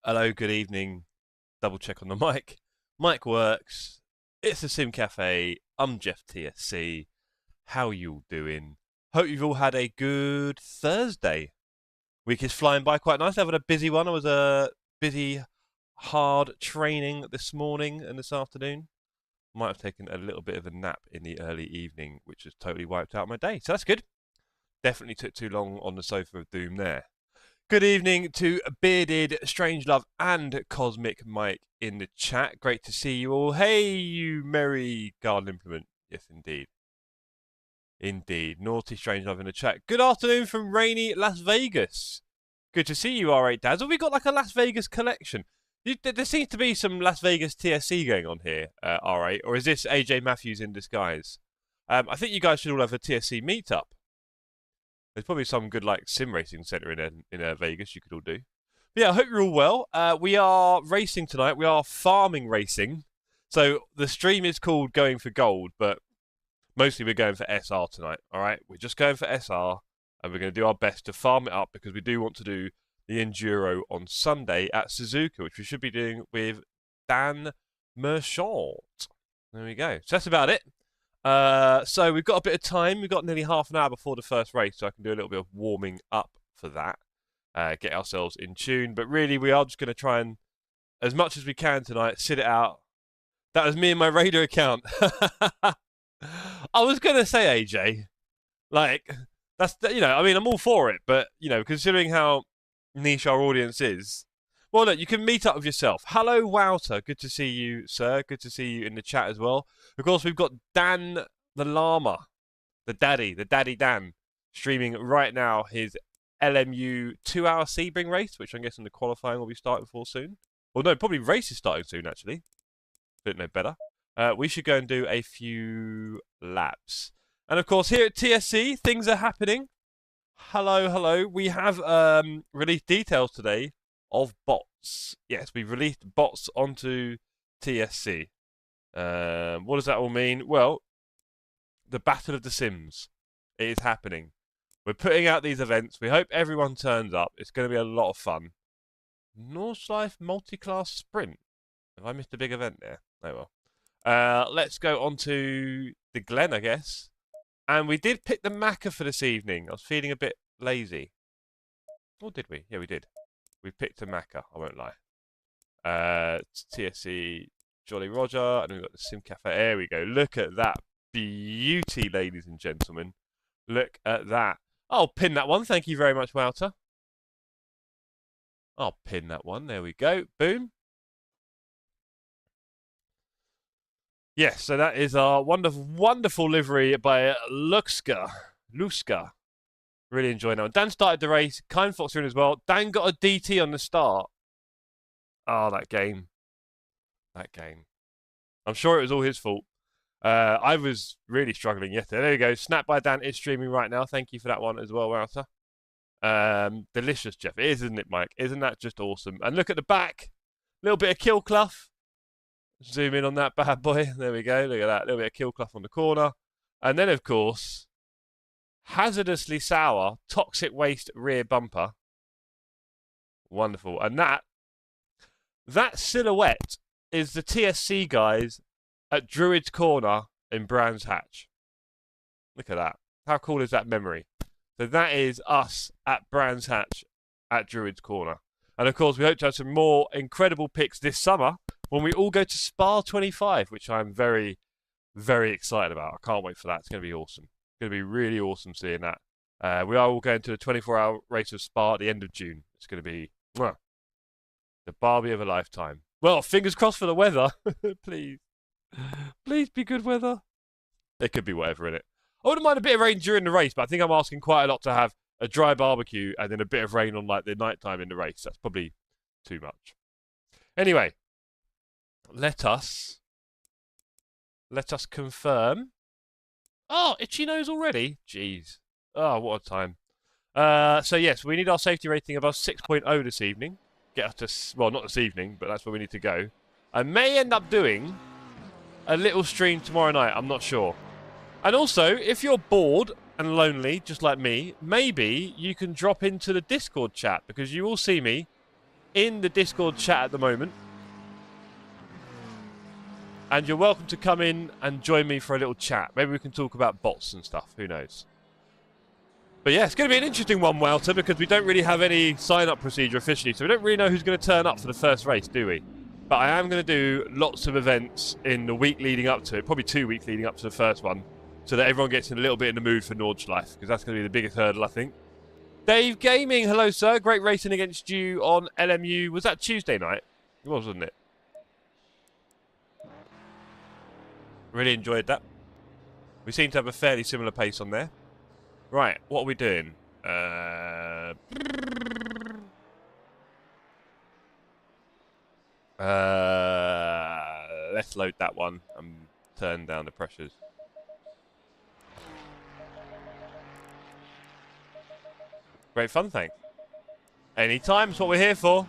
Hello, good evening. Double check on the mic. Mic works. It's the Sim Cafe. I'm Jeff TSC. How you all doing? Hope you've all had a good Thursday. Week is flying by quite nice. I had a busy one. I was busy, hard training this morning and this afternoon. Might have taken a little bit of a nap in the early evening, which has totally wiped out my day. So that's good. Definitely took too long on the sofa of doom there. Good evening to Bearded, Strangelove, and Cosmic Mike in the chat. Great to see you all. Hey, you merry garden implement. Yes, indeed. Indeed. Naughty Strangelove in the chat. Good afternoon from rainy Las Vegas. Good to see you, R8 Dads. Have we got like a Las Vegas collection? There seems to be some Las Vegas TSC going on here, R8. Or is this AJ Matthews in disguise? I think you guys should all have a TSC meetup. There's probably some good like sim racing centre in Vegas you could all do. But yeah, I hope you're all well. We are racing tonight. We are farming racing. So the stream is called Going for Gold, but mostly we're going for SR tonight. All right, we're just going for SR, and we're going to do our best to farm it up because we do want to do the Enduro on Sunday at Suzuka, which we should be doing with Dan Merchant. There we go. So that's about it. So we've got a bit of time. We've got nearly half an hour before the first race, so I can do a little bit of warming up for that. Get ourselves in tune. But really, we are just going to try and, as much as we can tonight, sit it out. That was me and my Raider account. I was going to say, AJ, like, that's, you know, I mean, I'm all for it. But, you know, considering how niche our audience is, well, look, you can meet up with yourself. Hello, Wouter. Good to see you, sir. Good to see you in the chat as well. Of course, we've got Dan the Llama, the daddy Dan, streaming right now his LMU 2-hour Sebring race, which I'm guessing the qualifying will be starting for soon. Well, no, probably race is starting soon, actually. Don't know better. We should go and do a few laps. And, of course, here at TSC, things are happening. Hello. We have released details today of bots. Yes, we've released bots onto TSC. What does that all mean? Well, the Battle of the Sims. It is happening. We're putting out these events. We hope everyone turns up. It's going to be a lot of fun. Northlife Multi-Class Sprint. Have I missed a big event there? Oh well. Let's go on to the Glen, I guess. And we did pick the Macca for this evening. I was feeling a bit lazy. Or did we? Yeah, we did. We picked a Macca, I won't lie. TSC Jolly Roger, and we've got the Sim Cafe. There we go. Look at that beauty, ladies and gentlemen. Look at that. I'll pin that one. Thank you very much, Wouter. I'll pin that one. There we go. Boom. Yes, so that is our wonderful livery by Luska. Really enjoying that one. Dan started the race. Kind Fox in as well. Dan got a DT on the start. Oh, that game. I'm sure it was all his fault. I was really struggling yesterday. There you go. Snap by Dan is streaming right now. Thank you for that one as well, Wouter. Delicious, Jeff. It is, isn't it, Mike? Isn't that just awesome? And look at the back. Little bit of kill clough. Zoom in on that bad boy. There we go. Look at that. Little bit of kill clough on the corner. And then, of course, hazardously sour toxic waste rear bumper. Wonderful. And that silhouette is the TSC guys at Druid's Corner in Brands Hatch. Look at that. How cool is that memory? So that is us at Brands Hatch at Druid's Corner. And of course, we hope to have some more incredible picks this summer when we all go to Spa 25, which I'm very, very excited about. I can't wait for that. It's going to be awesome. It's going to be really awesome seeing that. We are all going to the 24-hour race of Spa at the end of June. It's going to be the Barbie of a lifetime. Well, fingers crossed for the weather. Please. Please be good weather. There could be whatever in it. I wouldn't mind a bit of rain during the race, but I think I'm asking quite a lot to have a dry barbecue and then a bit of rain on like the night time in the race. That's probably too much. Anyway, let us confirm. Oh, itchy nose already? Jeez. Oh, what a time. So yes, we need our safety rating above 6.0 this evening. Get us to, well, not this evening, but that's where we need to go. I may end up doing a little stream tomorrow night. I'm not sure. And also, if you're bored and lonely, just like me, maybe you can drop into the Discord chat, because you will see me in the Discord chat at the moment. And you're welcome to come in and join me for a little chat. Maybe we can talk about bots and stuff. Who knows? But yeah, it's going to be an interesting one, Walter, because we don't really have any sign-up procedure officially, so we don't really know who's going to turn up for the first race, do we? But I am going to do lots of events in the week leading up to it, probably 2 weeks leading up to the first one, so that everyone gets in a little bit in the mood for Nordschleife, because that's going to be the biggest hurdle, I think. Dave Gaming, hello, sir. Great racing against you on LMU. Was that Tuesday night? It was, wasn't it? Really enjoyed that. We seem to have a fairly similar pace on there. Right, what are we doing? Let's load that one and turn down the pressures. Great fun, thanks. Anytime, that's what we're here for.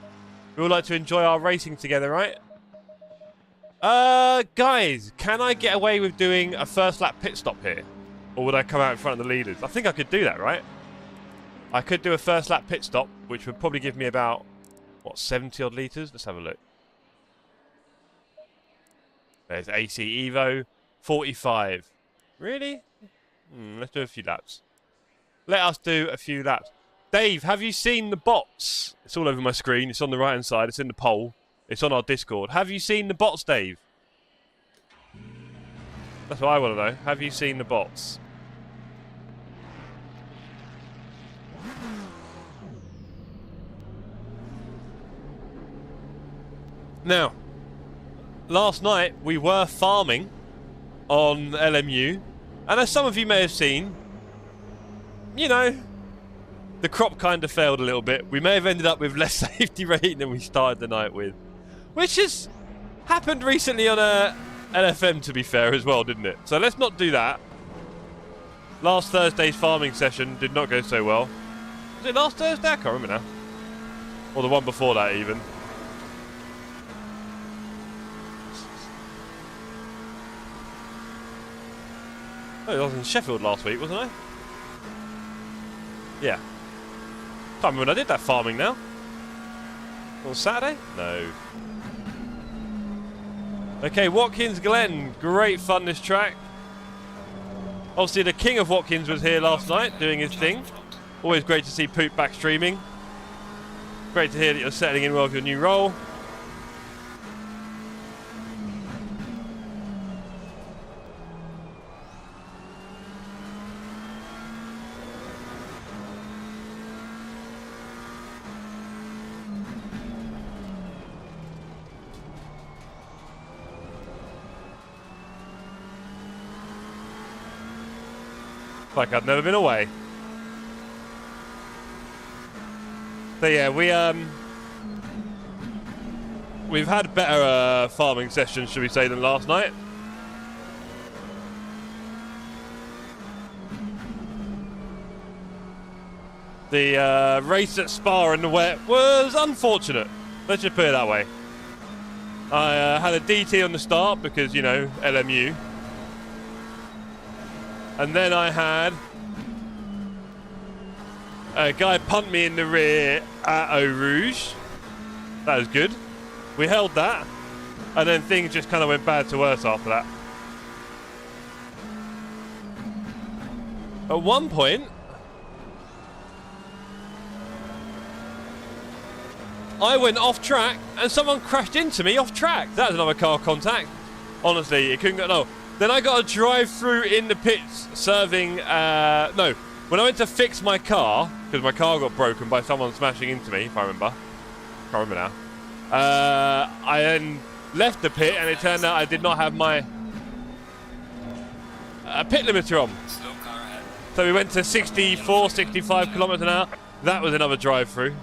We all like to enjoy our racing together, right? Guys, can I get away with doing a first lap pit stop here? Or would I come out in front of the leaders? I think I could do that, right? I could do a first lap pit stop, which would probably give me about, what, 70 odd litres? Let's have a look. There's AC Evo, 45. Really? Let's do a few laps. Let us do a few laps. Dave, have you seen the bots? It's all over my screen. It's on the right-hand side. It's in the poll. It's on our Discord. Have you seen the bots, Dave? That's what I want to know. Have you seen the bots? Now, last night we were farming on LMU, and as some of you may have seen, you know, the crop kind of failed a little bit. We may have ended up with less safety rating than we started the night with, which has happened recently on a LFM, to be fair, as well, didn't it? So let's not do that. Last Thursday's farming session did not go so well. Was it last Thursday? I can't remember now. Or the one before that, even. Oh, I was in Sheffield last week, wasn't I? Yeah. Can't remember when I did that farming now. On Saturday? No. Okay, Watkins Glen. Great fun, this track. Obviously, the king of Watkins was here last night doing his thing. Always great to see Poop back streaming. Great to hear that you're settling in well with your new role. Like I'd never been away. So yeah, we've had better farming sessions, should we say, than last night. The race at Spa in the wet was unfortunate. Let's just put it that way. I had a DT on the start because, you know, LMU. And then I had a guy punt me in the rear at Eau Rouge. That was good. We held that. And then things just kind of went bad to worse after that. At one point, I went off track and someone crashed into me off track. That was another car contact. Honestly, it couldn't go. No. Then I got to drive through in the pits serving, no, when I went to fix my car, because my car got broken by someone smashing into me, if I remember. Can't remember now. I then left the pit and it turned out I did not have my pit limiter on. So we went to 64, 65 kilometers an hour. That was another drive through.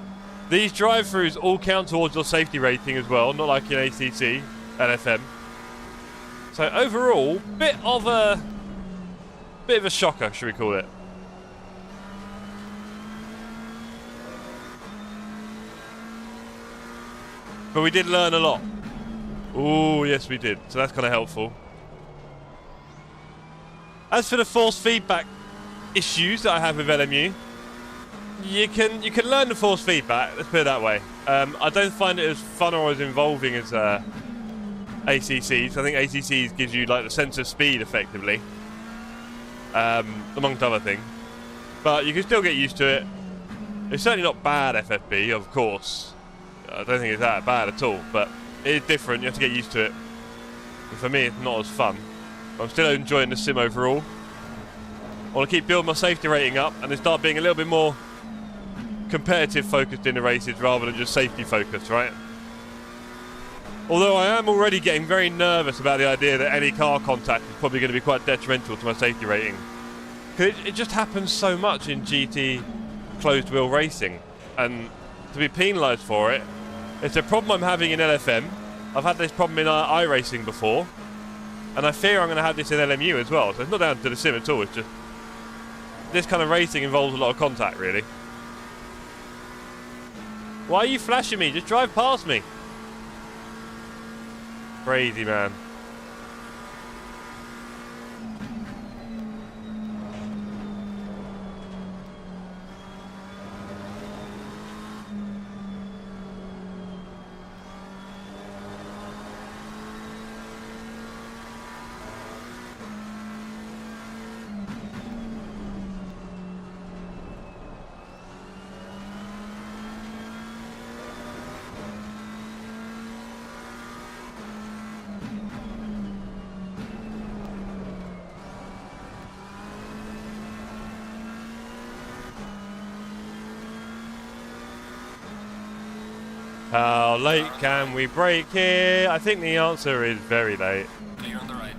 These drive throughs all count towards your safety rating as well, not like in ACC, LFM. So overall, bit of a shocker, should we call it? But we did learn a lot. Oh, yes, we did. So that's kind of helpful. As for the force feedback issues that I have with LMU, you can learn the force feedback. Let's put it that way. I don't find it as fun or as involving as ACCs. I think ACCs gives you like the sense of speed effectively, amongst other things. But you can still get used to it. It's certainly not bad FFB, of course. I don't think it's that bad at all, but it is different. You have to get used to it. And for me, it's not as fun. But I'm still enjoying the sim overall. I want to keep building my safety rating up and then start being a little bit more competitive focused in the races rather than just safety focused, right? Although I am already getting very nervous about the idea that any car contact is probably going to be quite detrimental to my safety rating. Because it just happens so much in GT closed wheel racing, and to be penalised for it, it's a problem I'm having in LFM. I've had this problem in iRacing before, and I fear I'm going to have this in LMU as well. So it's not down to the sim at all, it's just this kind of racing involves a lot of contact, really. Why are you flashing me? Just drive past me. Crazy, man. How late can we brake here? I think the answer is very late. Clear on the right.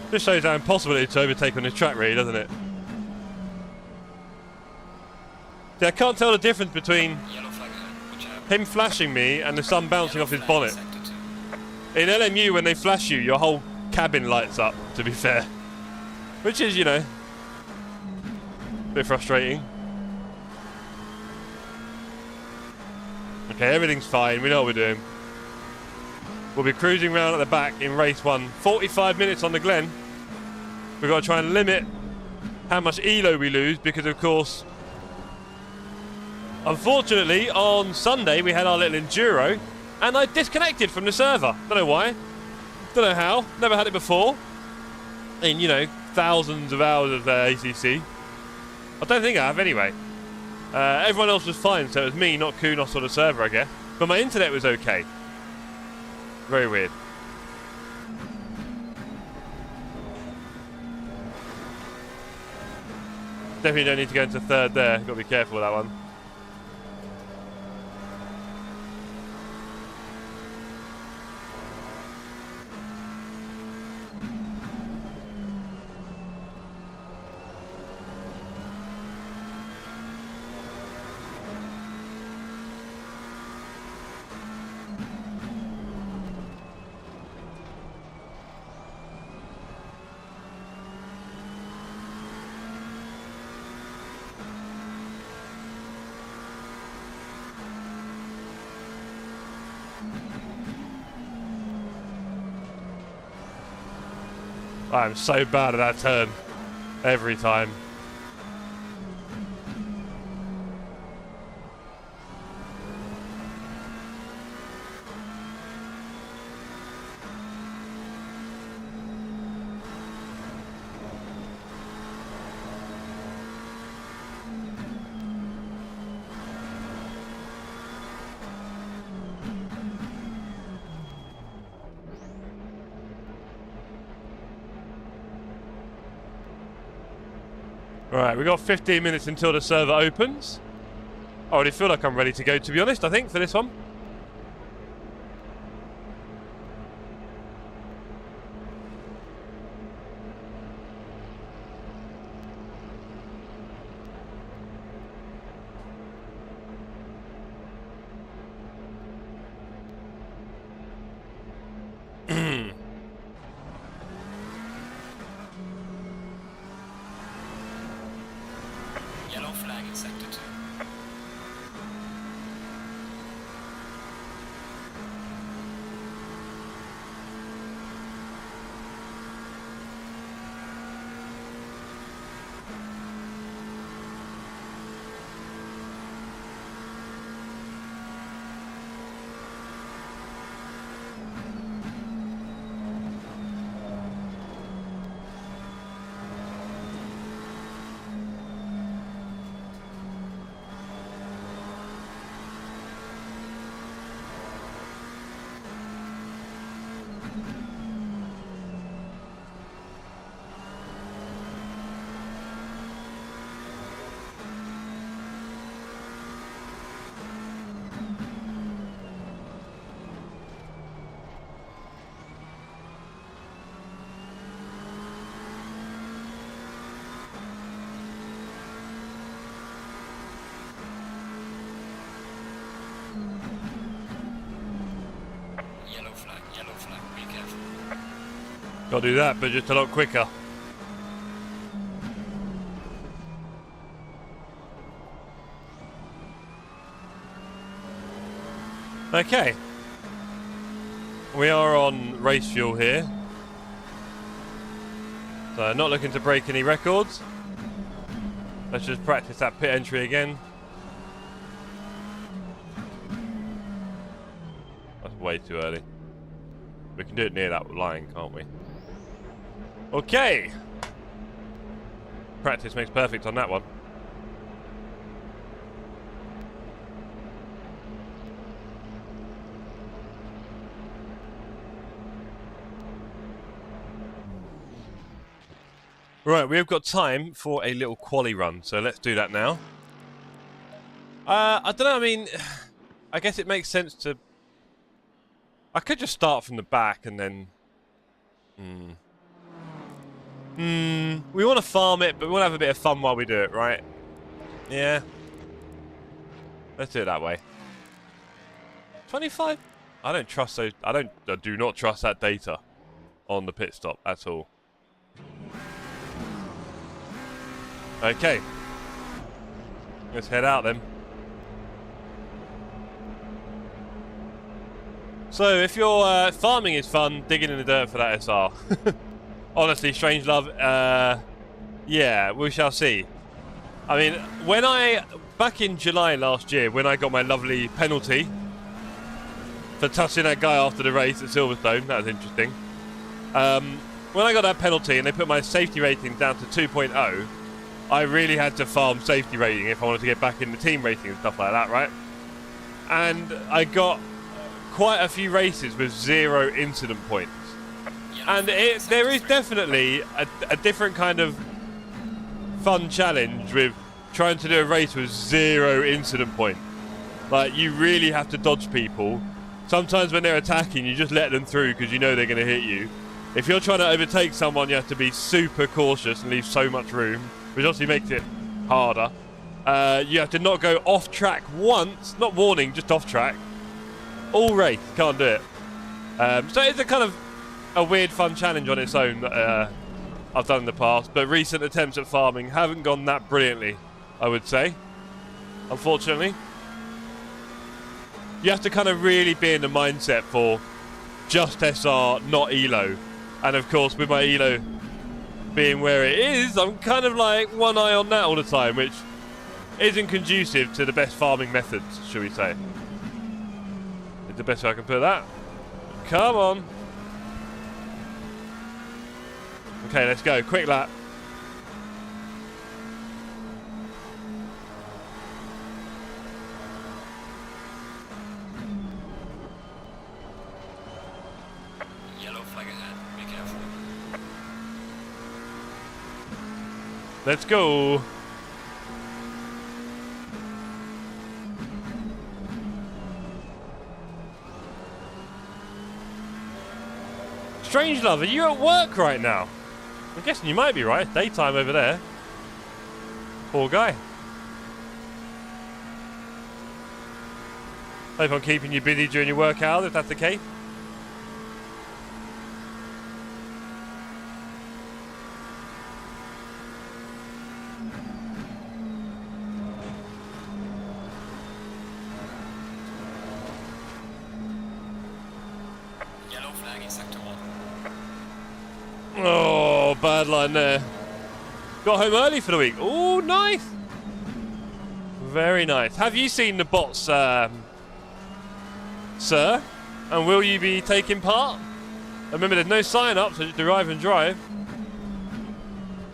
This shows how impossible it is to overtake on this track, really, doesn't it? See, I can't tell the difference between him flashing me and the sun bouncing off his bonnet. In LMU, when they flash you, your whole cabin lights up, to be fair. Which is, you know, a bit frustrating. Okay, everything's fine. We know what we're doing. We'll be cruising around at the back in race 1. 45 minutes on the Glen. We've got to try and limit how much ELO we lose because, of course, unfortunately, on Sunday we had our little enduro and I disconnected from the server. Don't know why. Don't know how. Never had it before. In, you know, thousands of hours of ACC. I don't think I have anyway. Everyone else was fine, so it was me, not Kunos or the server, I guess. But my internet was okay. Very weird. Definitely don't need to go into third there. Got to be careful with that one. I'm so bad at that turn. Every time. Right, we've got 15 minutes until the server opens. I already feel like I'm ready to go, to be honest, I think, for this one. Got to do that, but just a lot quicker. Okay. We are on race fuel here. So not looking to break any records. Let's just practice that pit entry again. That's way too early. We can do it near that line, can't we? Okay. Practice makes perfect on that one. Right, we've got time for a little quali run, so let's do that now. I don't know, I mean, I guess it makes sense to... I could just start from the back and then... We want to farm it, but we want to have a bit of fun while we do it, right? Yeah. Let's do it that way. 25? I don't trust those... I do not trust that data on the pit stop at all. Okay, let's head out then. So if your farming is fun, digging in the dirt for that SR. Honestly, Strangelove, yeah, we shall see. I mean, back in July last year, when I got my lovely penalty for touching that guy after the race at Silverstone, that was interesting. When I got that penalty and they put my safety rating down to 2.0, I really had to farm safety rating if I wanted to get back in the team rating and stuff like that, right? And I got quite a few races with 0 incident points. And there is definitely a different kind of fun challenge with trying to do a race with 0 incident points. Like, you really have to dodge people. Sometimes when they're attacking, you just let them through because you know they're going to hit you. If you're trying to overtake someone, you have to be super cautious and leave so much room, which obviously makes it harder. You have to not go off track once, not warning, just off track. All race, can't do it. So it's a kind of a weird fun challenge on its own that I've done in the past, but recent attempts at farming haven't gone that brilliantly, I would say, unfortunately. You have to kind of really be in the mindset for just SR, not ELO. And of course, with my ELO being where it is, I'm kind of like one eye on that all the time, which isn't conducive to the best farming methods, shall we say. It's the best way I can put that. Come on. Okay, let's go. Quick lap. Yellow flag ahead. Be careful. Let's go. Strangelove, are you at work right now? I'm guessing you might be, right? Daytime over there. Poor guy. Hope I'm keeping you busy during your work hours, if that's the case. Yellow flag in sector 1. Oh, bad line there. Got home early for the week. Oh, nice. Very nice. Have you seen the bots, sir? And will you be taking part? Remember, there's no sign-up, so just arrive and drive. Do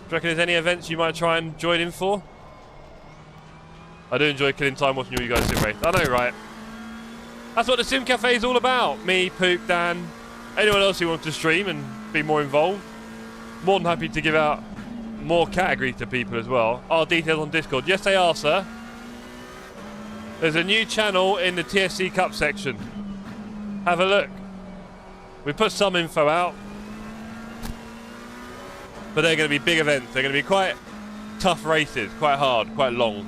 you reckon there's any events you might try and join in for? I do enjoy killing time watching all you guys sim race. I know, right? That's what the Sim Cafe is all about. Me, Pook, Dan, anyone else who wants to stream and be more involved. More than happy to give out more categories to people as well. Our details on Discord. Yes, they are, sir. There's a new channel in the TSC Cup section. Have a look. We put some info out. But they're going to be big events. They're going to be quite tough races. Quite hard. Quite long.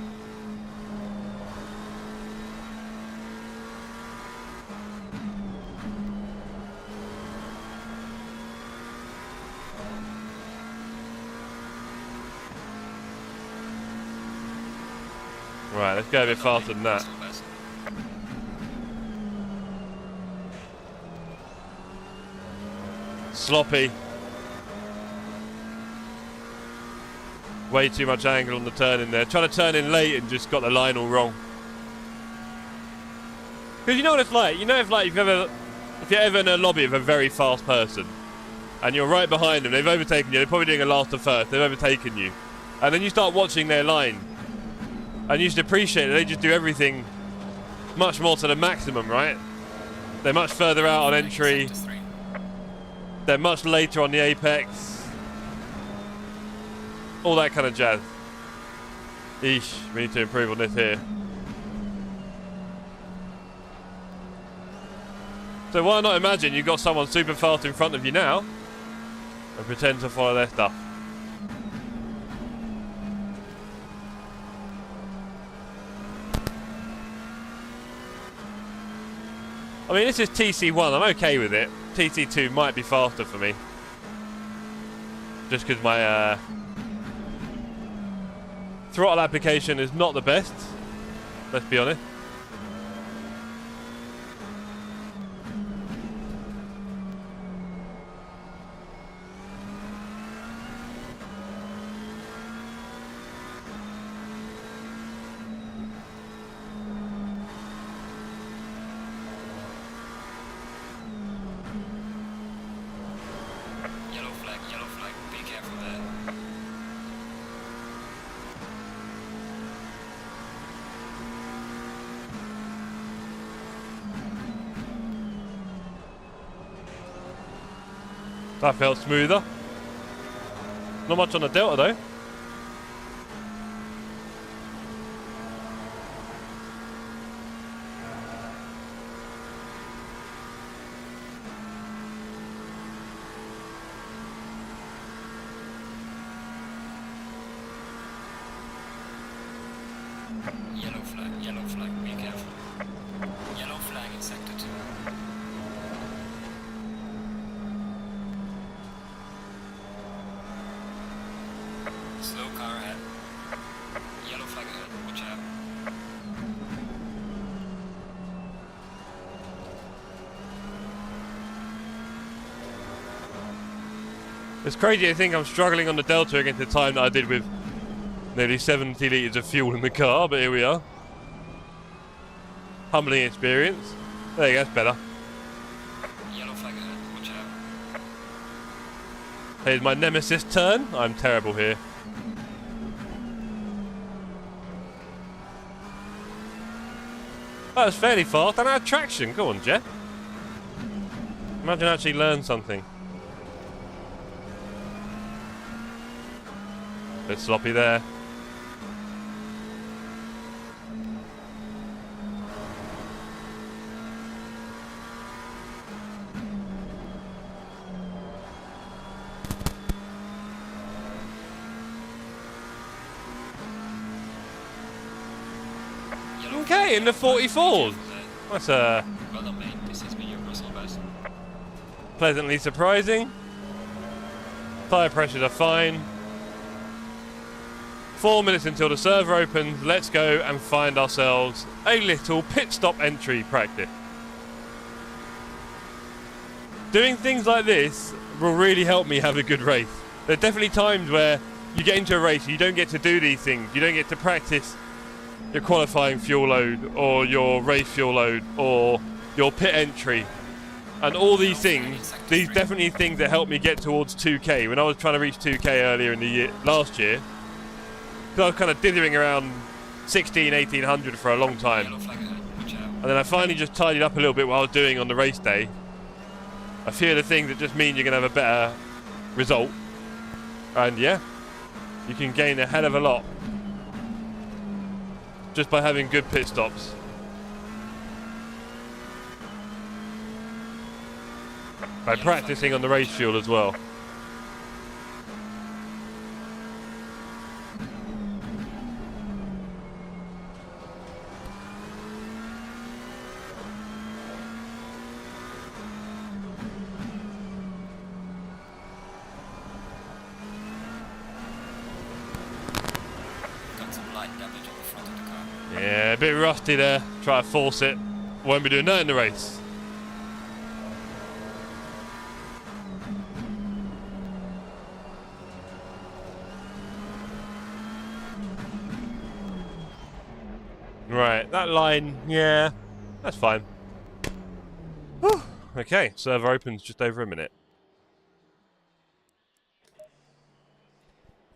Right, let's go a bit faster than that. Sloppy. Way too much angle on the turn in there. Trying to turn in late and just got the line all wrong. Because you know what it's like? You know if you're ever in a lobby of a very fast person and you're right behind them, they've overtaken you, they're probably doing a last to first, they've overtaken you. And then you start watching their line and you just appreciate that they just do everything much more to the maximum, right? They're much further out on entry. They're much later on the apex. All that kind of jazz. Eesh, we need to improve on this here. So why not imagine you've got someone super fast in front of you now and pretend to follow their stuff. I mean, this is TC1, I'm okay with it. TC2 might be faster for me. Just because my throttle application is not the best, let's be honest. Yellow flag, be careful there. That felt smoother. Not much on the Delta though. Yellow flag, be careful. Yellow flag in sector 2. Slow car ahead. Yellow flag ahead, watch out. It's crazy to think I'm struggling on the Delta against the time that I did with nearly 70 litres of fuel in the car, but here we are. Humbling experience. There you go, that's better. Yellow flag ahead, watch out. Here's my nemesis turn. I'm terrible here. That was fairly fast. I had traction. Go on, Jeff. Imagine I actually learned something. Bit sloppy there. Okay, in the 44s. That's Well done, mate. This has been your personal best. pleasantly surprising. Tyre pressures are fine. 4 minutes until the server opens. Let's go and find ourselves a little pit stop entry practice. Doing things like this will really help me have a good race. There are definitely times where you get into a race, you don't get to do these things. You don't get to practice your qualifying fuel load or your race fuel load or your pit entry. And all these things, these definitely things that help me get towards 2K. When I was trying to reach 2K earlier in the year, last year, because I was kind of dithering around 1800 for a long time. And then I finally just tidied up a little bit what I was doing on the race day. A few of the things that just mean you're going to have a better result. And yeah, you can gain a hell of a lot just by having good pit stops. By practicing on the race fuel as well. bit rusty there. Try to force it. Won't be doing that in the race. Right, that line, yeah, that's fine. Whew. Okay, server opens just over a minute.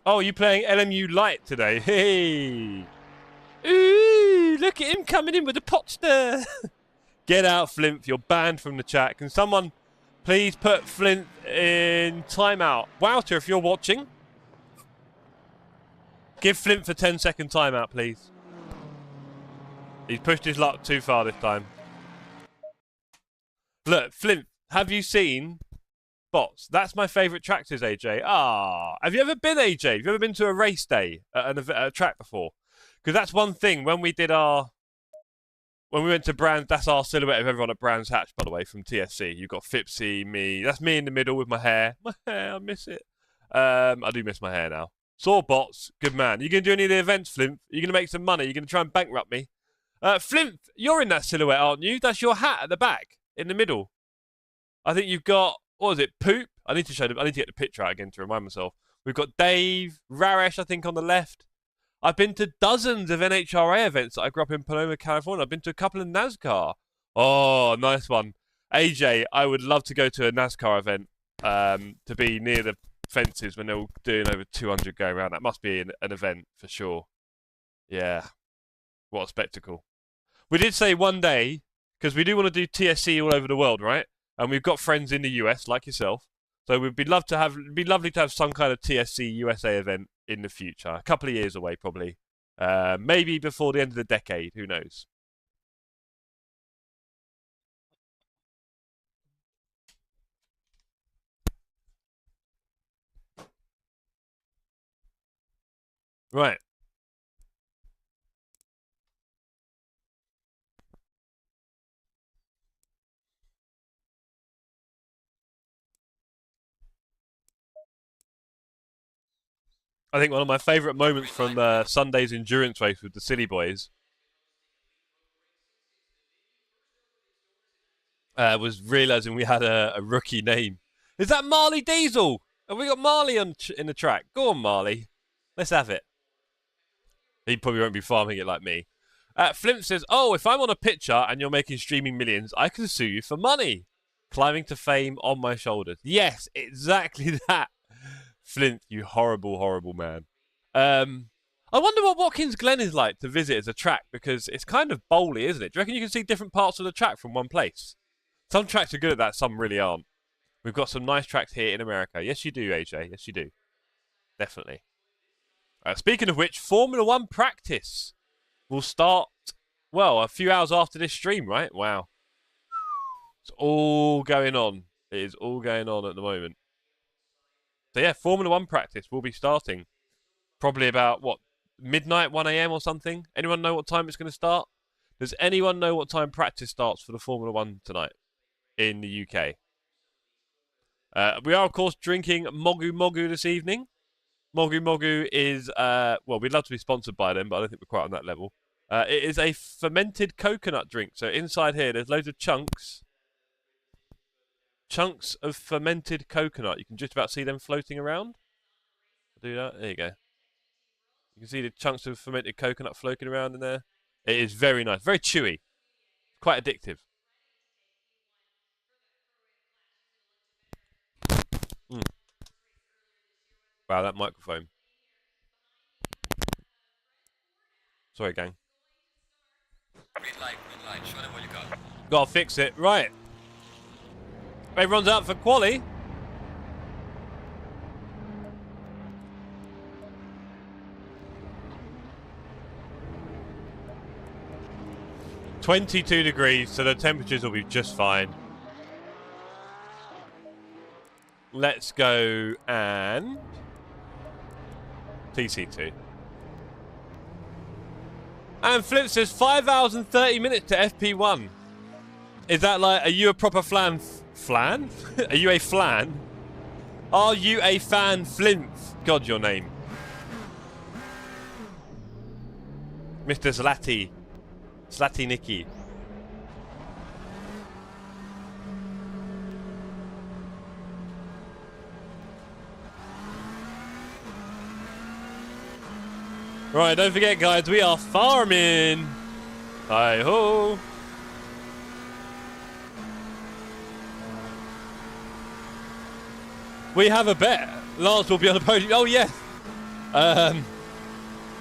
Oh, you playing LMU Light today? Hey! Ooh, look at him coming in with a potster. Get out, Flint. You're banned from the chat. Can someone please put Flint in timeout? Wouter, if you're watching, give Flint for 10-second timeout, please. He's pushed his luck too far this time. Look, Flint, have you seen bots? That's my favourite tractors, AJ. Ah, have you ever been, AJ? Have you ever been to a race day at a track before? Because that's one thing when we did our... When we went to Brands, that's our silhouette of everyone at Brands Hatch, by the way, from TSC. You've got Fipsy, me. That's me in the middle with my hair. My hair, I miss it. I do miss my hair now. Saw bots, good man. You going to do any of the events, Flint? Are you going to make some money? Are you going to try and bankrupt me? Flint, you're in that silhouette, aren't you? That's your hat at the back, in the middle. I think you've got, what was it, Poop? I need to show them. I need to get the picture out again to remind myself. We've got Dave, Raresh, I think, on the left. I've been to dozens of NHRA events that I grew up in Paloma, California. I've been to a couple of NASCAR. Oh, nice one. AJ, I would love to go to a NASCAR event to be near the fences when they're all doing over 200 going around. That must be an event for sure. Yeah. What a spectacle. We did say one day, because we do want to do TSC all over the world, right? And we've got friends in the US, like yourself. So it'd be lovely to have some kind of TSC USA event in the future. A couple of years away, probably. Maybe before the end of the decade. Who knows? Right. I think one of my favourite moments from Sunday's endurance race with the Silly Boys was realising we had a rookie name. Is that Marley Diesel? Have we got Marley in the track? Go on, Marley. Let's have it. He probably won't be farming it like me. Flint says, oh, if I'm on a picture and you're making streaming millions, I can sue you for money. Climbing to fame on my shoulders. Yes, exactly that. Flint, you horrible, horrible man. I wonder what Watkins Glen is like to visit as a track, because it's kind of bowly, isn't it? Do you reckon you can see different parts of the track from one place? Some tracks are good at that, some really aren't. We've got some nice tracks here in America. Yes, you do, AJ. Yes, you do. Definitely. Speaking of which, Formula 1 practice will start, well, a few hours after this stream, right? Wow. It's all going on. It is all going on at the moment. So yeah, Formula 1 practice will be starting probably about, what, midnight, 1 a.m. or something? Anyone know what time it's going to start? Does anyone know what time practice starts for the Formula 1 tonight in the UK? We are, of course, drinking Mogu Mogu this evening. Mogu Mogu is, well, we'd love to be sponsored by them, but I don't think we're quite on that level. It is a fermented coconut drink. So inside here, there's loads of chunks. Chunks of fermented coconut. You can just about see them floating around. I'll do that. There you go. You can see the chunks of fermented coconut floating around in there. It is very nice. Very chewy. Quite addictive. Mm. Wow, that microphone. Sorry, gang. Green light, show them what you got. Gotta fix it. Right. Everyone's out for quali. (22 degrees), so the temperatures will be just fine. Let's go and TC2. And Flip says 5 hours and 30 minutes to FP1. Is that like, are you a proper flan? Flan? Are you a flan? Are you a fan, Flint? God, your name. Mr. Zlati. Zlatiniki. Right, don't forget, guys, we are farming. Hi-ho. We have a bet. Lance will be on the podium. Oh, yes.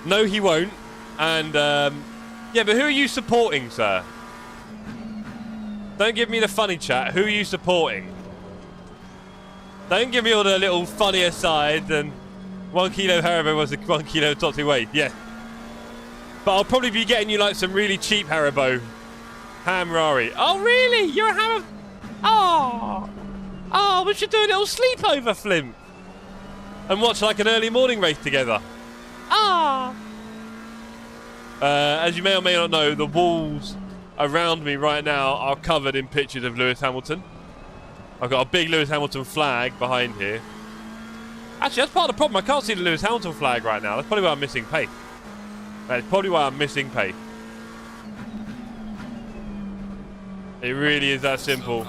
No, he won't. And, yeah, but who are you supporting, sir? Don't give me the funny chat. Who are you supporting? Don't give me all the little funny asides and 1 kilo Haribo was a 1 kilo top 2 weight. Yeah. But I'll probably be getting you like some really cheap Haribo. Ham Rari. Oh, really? You're a ham? Oh. Oh, we should do a little sleepover, Flimp. And watch like an early morning race together. Ah. As you may or may not know, the walls around me right now are covered in pictures of Lewis Hamilton. I've got a big Lewis Hamilton flag behind here. Actually, that's part of the problem. I can't see the Lewis Hamilton flag right now. That's probably why I'm missing pay. That's probably why I'm missing pay. It really is that simple.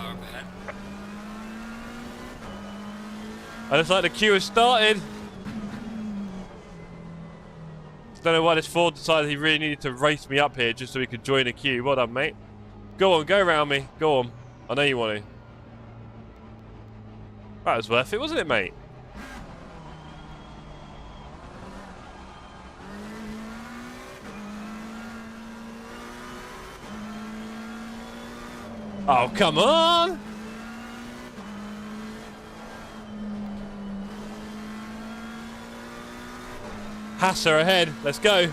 And it's like the queue has started. Don't know why this Ford decided he really needed to race me up here just so he could join a queue. Well done, mate. Go on, go around me. Go on. I know you want to. That was worth it, wasn't it, mate? Oh, come on! Hasser ahead. Let's go.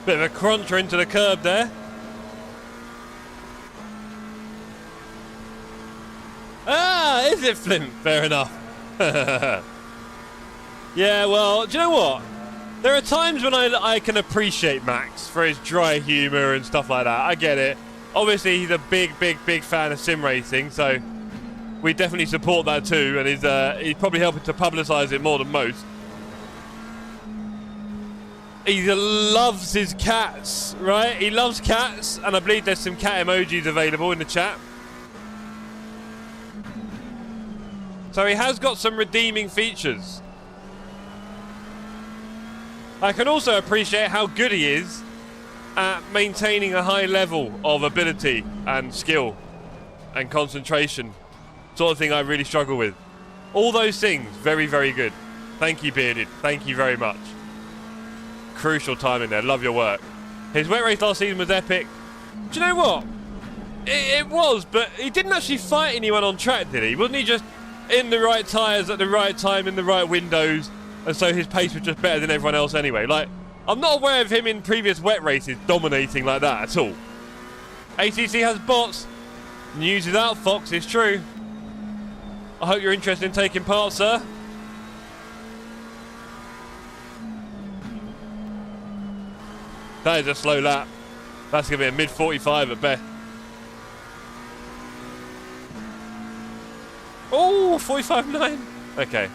Bit of a cruncher into the curb there. Ah, is it Flint? Fair enough. Yeah, well, do you know what? There are times when I can appreciate Max for his dry humour and stuff like that. I get it. Obviously, he's a big fan of sim racing, so we definitely support that too, and he's probably helping to publicise it more than most. He loves his cats, right? He loves cats, and I believe there's some cat emojis available in the chat. So he has got some redeeming features. I can also appreciate how good he is at maintaining a high level of ability and skill and concentration. Sort of thing I really struggle with. All those things, very good. Thank you, Bearded. Thank you very much. Crucial time in there. Love your work. His wet race last season was epic. Do you know what? It was, but he didn't actually fight anyone on track, did he? Wasn't he just in the right tyres at the right time, in the right windows? And so his pace was just better than everyone else anyway. Like, I'm not aware of him in previous wet races dominating like that at all. ACC has bots. News is out, Fox. It's true. I hope you're interested in taking part, sir. That is a slow lap. That's going to be a mid-45 at best. Oh, 45.9. Okay.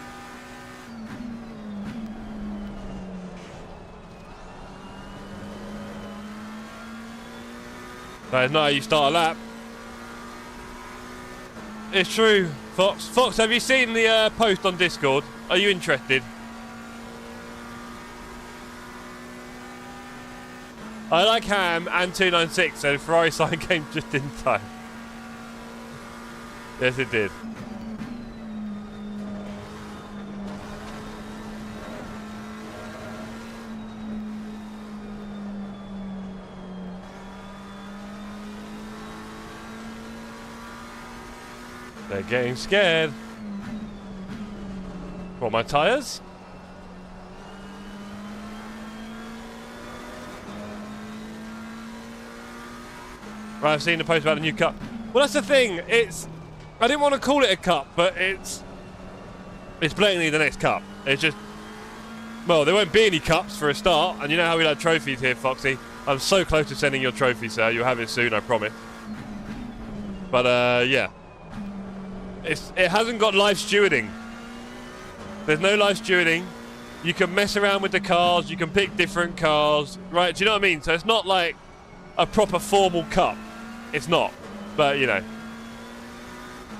That is not how you start a lap. It's true, Fox. Fox, have you seen the post on Discord? Are you interested? I like Ham and 296, so Ferrari sign came just in time. Yes, it did. They're getting scared. What, my tyres? Right, I've seen the post about the new cup. Well, that's the thing. I didn't want to call it a cup, but it's blatantly the next cup. It's just, well, there won't be any cups for a start, and you know how we like trophies here, Foxy. I'm so close to sending your trophy, sir. You'll have it soon, I promise. But, yeah. It hasn't got live stewarding. There's no live stewarding. You can mess around with the cars. You can pick different cars. Right, do you know what I mean? So it's not like a proper formal cup. It's not. But, you know.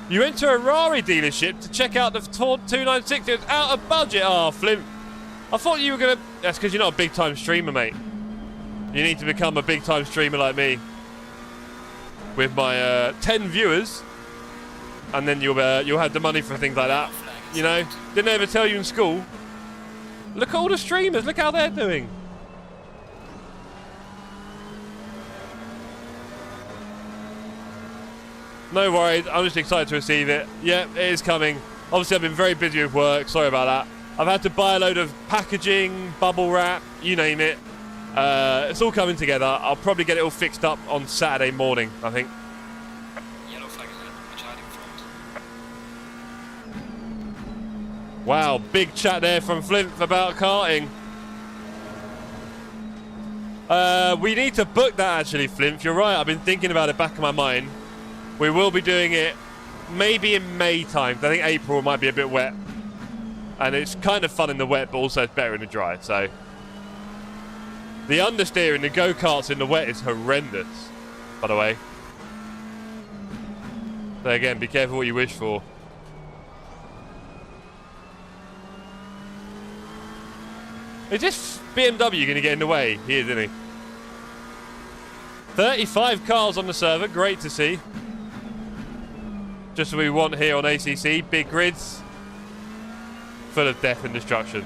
You went to a Rari dealership to check out the 296. It was out of budget. Oh, Flint. I thought you were going to... That's because you're not a big-time streamer, mate. You need to become a big-time streamer like me. With my 10 viewers. And then you'll have the money for things like that. You know? Didn't they ever tell you in school? Look at all the streamers. Look how they're doing. No worries. I'm just excited to receive it. Yeah, it is coming. Obviously, I've been very busy with work. Sorry about that. I've had to buy a load of packaging, bubble wrap, you name it. It's all coming together. I'll probably get it all fixed up on Saturday morning, I think. Yellow flag ahead, charging front. Wow, big chat there from Flint about karting. We need to book that actually, Flint. You're right. I've been thinking about it back in my mind. We will be doing it maybe in May time. I think April might be a bit wet. And it's kind of fun in the wet, but also it's better in the dry. So the understeer in the go-karts in the wet is horrendous, by the way. So again, be careful what you wish for. Is this BMW going to get in the way? He is, isn't he? 35 cars on the server. Great to see. Just what we want here on ACC. Big grids. Full of death and destruction.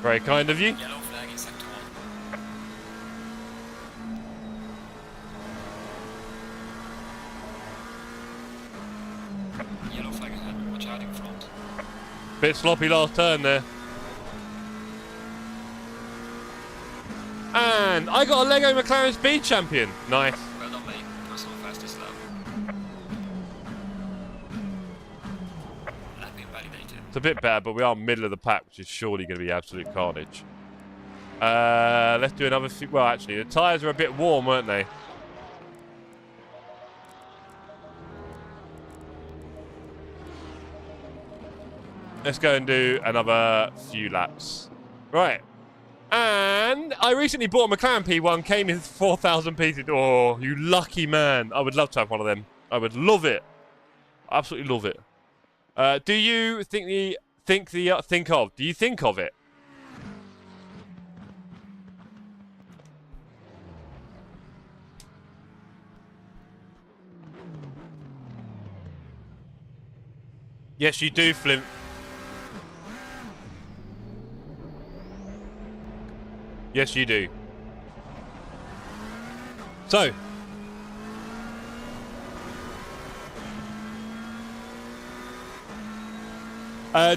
Very kind of you. Yellow flag in sector 1. Yellow flag ahead, watch out in front. Bit sloppy last turn there. And I got a Lego McLaren Speed Champion. Nice. Well done, mate. Personal fastest lap. Lap invalidated. It's a bit bad, but we are middle of the pack, which is surely going to be absolute carnage. Let's do another few. Well, actually, the tyres are a bit warm, weren't they? Let's go and do another few laps. Right. And I recently bought a McLaren P1, came in 4,000 pieces. Oh, you lucky man. I would love to have one of them. I would love it. Absolutely love it. Do you think of? Do you think of it? Yes, you do, Flint. Yes, you do. So,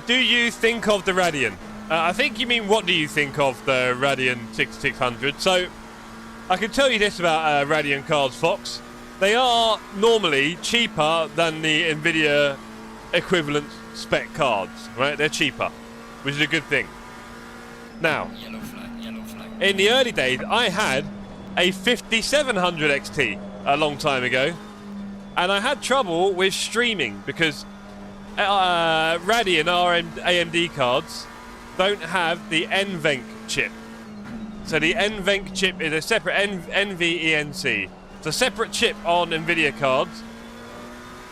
do you think of the Radeon? I think you mean what do you think of the Radeon 6600? So, I can tell you this about Radeon cards, Fox. They are normally cheaper than the NVIDIA equivalent spec cards, right? They're cheaper, which is a good thing. Now, Yellow flag. in the early days, I had a 5700 XT a long time ago, and I had trouble with streaming because Radeon AMD cards don't have the NVENC chip. So the NVENC chip is a separate NVENC. It's a separate chip on NVIDIA cards,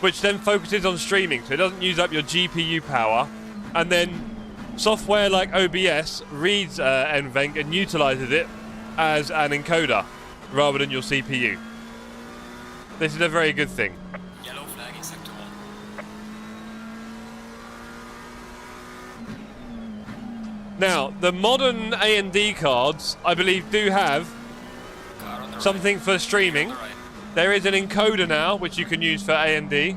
which then focuses on streaming, so it doesn't use up your GPU power, and then software like OBS reads NVENC and utilizes it as an encoder rather than your CPU. This is a very good thing. Yellow flag in sector 1. Now, the modern AMD cards, I believe, do have Car on the something for streaming. right. There is an encoder now, which you can use for AMD.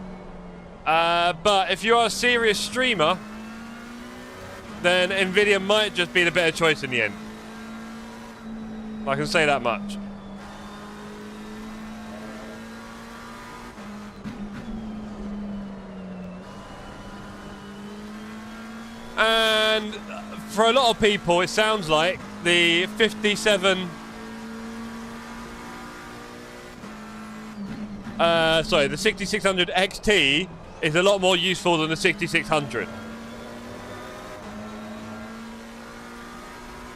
But if you're a serious streamer, then NVIDIA might just be the better choice in the end. I can say that much. And for a lot of people, it sounds like the 57 sorry, the 6600 XT is a lot more useful than the 6600.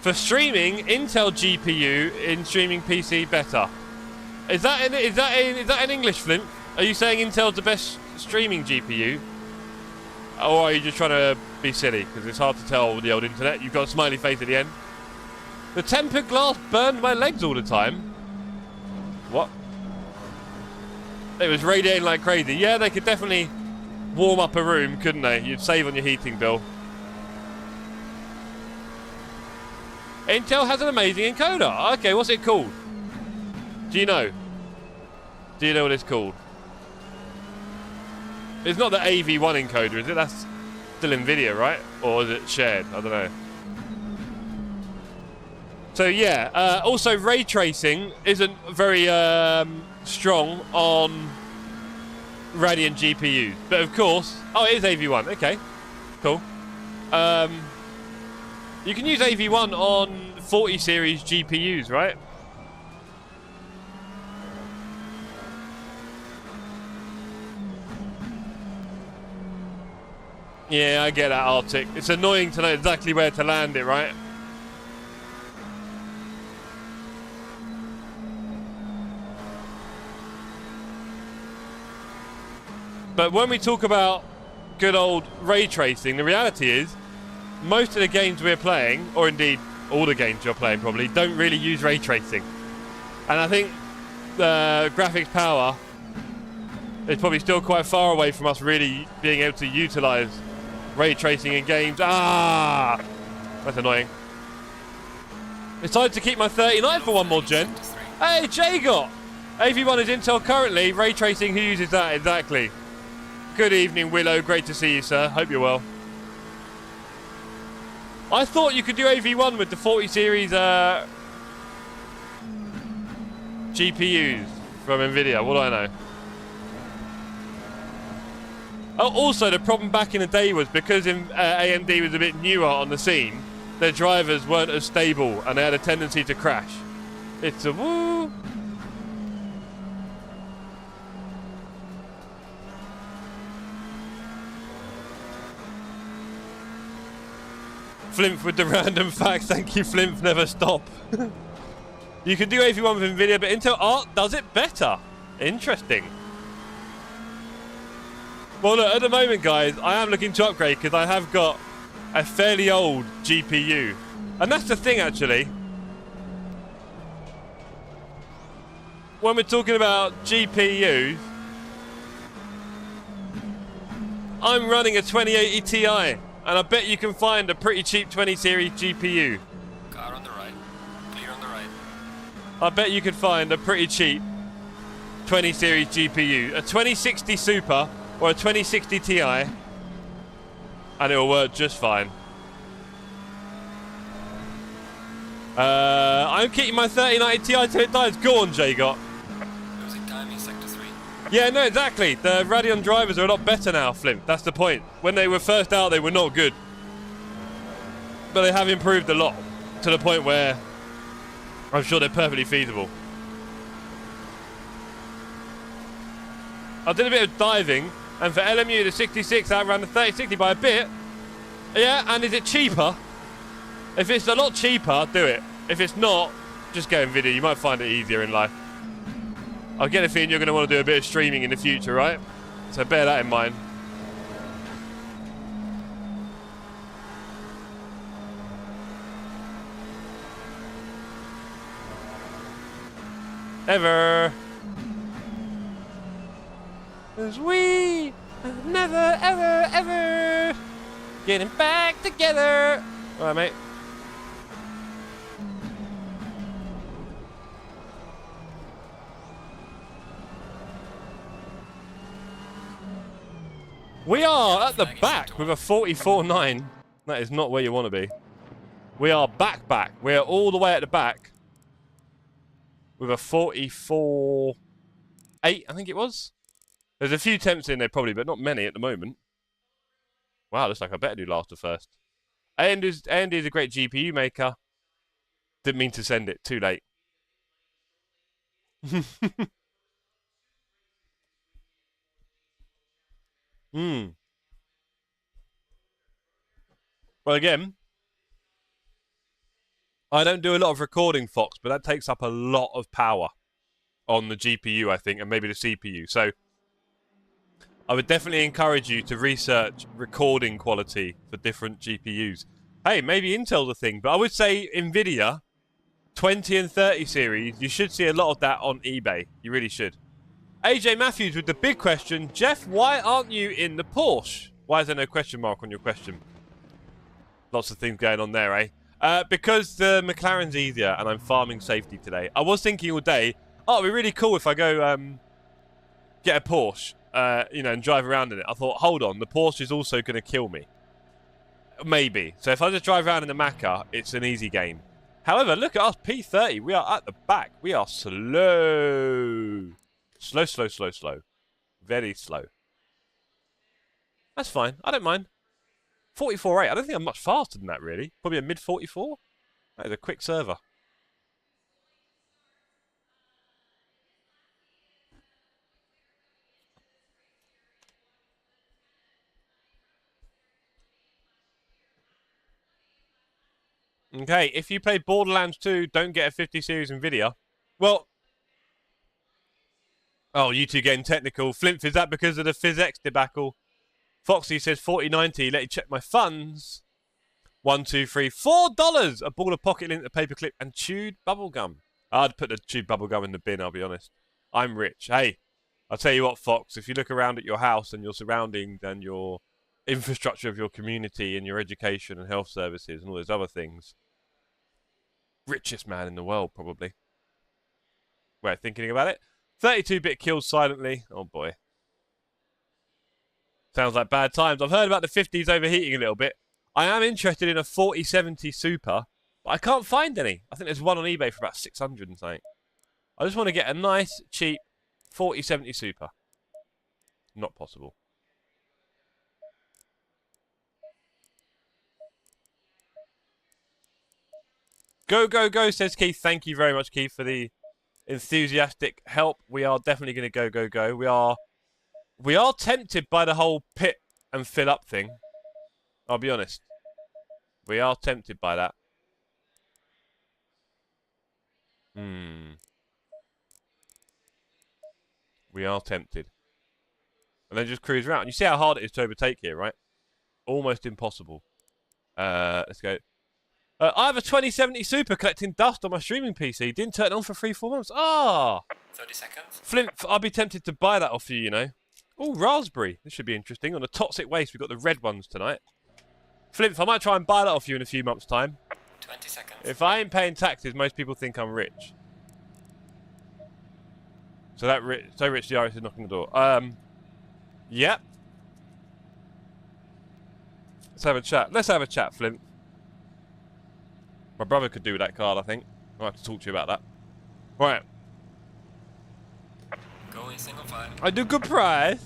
For streaming, Intel GPU in streaming PC better. Is that an English, Flint? Are you saying Intel's the best streaming GPU? Or are you just trying to be silly? Because it's hard to tell with the old internet. You've got a smiley face at the end. The tempered glass burned my legs all the time. What? It was radiating like crazy. Yeah, they could definitely warm up a room, couldn't they? You'd save on your heating bill. Intel has an amazing encoder. Okay, what's it called? Do you know? Do you know what it's called? It's not the AV1 encoder, is it? That's still NVIDIA, right? Or is it shared? I don't know. So yeah, also ray tracing isn't very strong on Radeon GPUs. But of course, oh, it is AV1. Okay, cool. You can use AV1 on 40 series GPUs, right? Yeah, I get that, Arctic. It's annoying to know exactly where to land it, right? But when we talk about good old ray tracing, the reality is most of the games we're playing, or indeed all the games you're playing probably, don't really use ray tracing. And I think the graphics power is probably still quite far away from us really being able to utilize ray tracing in games. Ah! That's annoying. It's time to keep my 39 for one more gen. Hey, J-Got! AV1 is Intel currently. Ray tracing, who uses that exactly? Good evening, Willow. Great to see you, sir. Hope you're well. I thought you could do AV1 with the 40 series GPUs from NVIDIA. What do I know? Oh, also, the problem back in the day was because AMD was a bit newer on the scene, their drivers weren't as stable and they had a tendency to crash. It's a woo. Flimp with the random facts. Thank you, Flimp. Never stop. You can do AV1 with NVIDIA, but Intel Art does it better. Interesting. Well, look, at the moment, guys, I am looking to upgrade because I have got a fairly old GPU. And that's the thing, actually. When we're talking about GPUs, I'm running a 2080 Ti, and I bet you can find a pretty cheap 20 series GPU. Car on the right. Clear on the right. I bet you could find a pretty cheap 20 series GPU. A 2060 Super or a 2060 Ti, and it will work just fine. I'm keeping my 3090 Ti till it dies. Go on, J-Got. Losing time in sector 3. Yeah, no, exactly. The Radeon drivers are a lot better now, Flimp. That's the point. When they were first out, they were not good. But they have improved a lot, to the point where I'm sure they're perfectly feasible. I did a bit of diving, and for LMU, the 66 outran the 3060 by a bit. Yeah, and is it cheaper? If it's a lot cheaper, do it. If it's not, just go NVIDIA. You might find it easier in life. I get a feeling you're going to want to do a bit of streaming in the future, right? So bear that in mind. Ever. 'Cause we have never, ever, ever getting back together. All right, mate. We are at the back with a 44.9. That is not where you want to be. We are back. We are all the way at the back with a 44.8, I think it was. There's a few temps in there probably, but not many at the moment. Wow, looks like I better do last to first. AMD is a great GPU maker. Didn't mean to send it. Too late. Hmm. Well, again, I don't do a lot of recording, Fox, but that takes up a lot of power on the GPU, I think, and maybe the CPU. So I would definitely encourage you to research recording quality for different GPUs. Hey, maybe Intel's a thing, but I would say NVIDIA 20 and 30 series, you should see a lot of that on eBay. You really should. AJ Matthews with the big question. Jeff, why aren't you in the Porsche? Why is there no question mark on your question? Lots of things going on there, eh? Because the McLaren's easier and I'm farming safety today. I was thinking all day, oh, it'd be really cool if I go get a Porsche, and drive around in it. I thought, hold on, the Porsche is also going to kill me. Maybe. So if I just drive around in the Macca, it's an easy game. However, look at us, P30. We are at the back. We are slow. Slow, slow, slow, slow. Very slow. That's fine. I don't mind. 44.8. I don't think I'm much faster than that, really. Probably a mid 44. That is a quick server. Okay, if you play Borderlands 2, don't get a 50 series NVIDIA. Well, oh, you two getting technical. Flimp, is that because of the PhysX debacle? Foxy says 4090. Let you check my funds. 1, 2, 3, $4. A ball of pocket lint, a paperclip, and chewed bubblegum. I'd put the chewed bubblegum in the bin, I'll be honest. I'm rich. Hey, I'll tell you what, Fox. If you look around at your house and your surroundings and your infrastructure of your community and your education and health services and all those other things, richest man in the world, probably. Wait, thinking about it? 32-bit kills silently. Oh, boy. Sounds like bad times. I've heard about the 50s overheating a little bit. I am interested in a 4070 Super, but I can't find any. I think there's one on eBay for about 600 and something. I just want to get a nice, cheap 4070 Super. Not possible. Go, go, go, says Keith. Thank you very much, Keith, for the enthusiastic help. We are definitely going to go, go, go. We are tempted by the whole pit and fill up thing. I'll be honest. We are tempted by that. We are tempted. And then just cruise around. You see how hard it is to overtake here, right? Almost impossible. Let's go. I have a 2070 Super collecting dust on my streaming PC. Didn't turn it on for 3-4 months. Ah! 30 seconds. Flint, I'd be tempted to buy that off you, you know. Oh, raspberry. This should be interesting. On the toxic waste, we've got the red ones tonight. Flint, I might try and buy that off you in a few months' time. 20 seconds. If I ain't paying taxes, most people think I'm rich. So rich the Irish is knocking the door. Yep. Let's have a chat. Let's have a chat, Flint. My brother could do with that card, I think. I'll have to talk to you about that. Right. Go in single file. I do good price.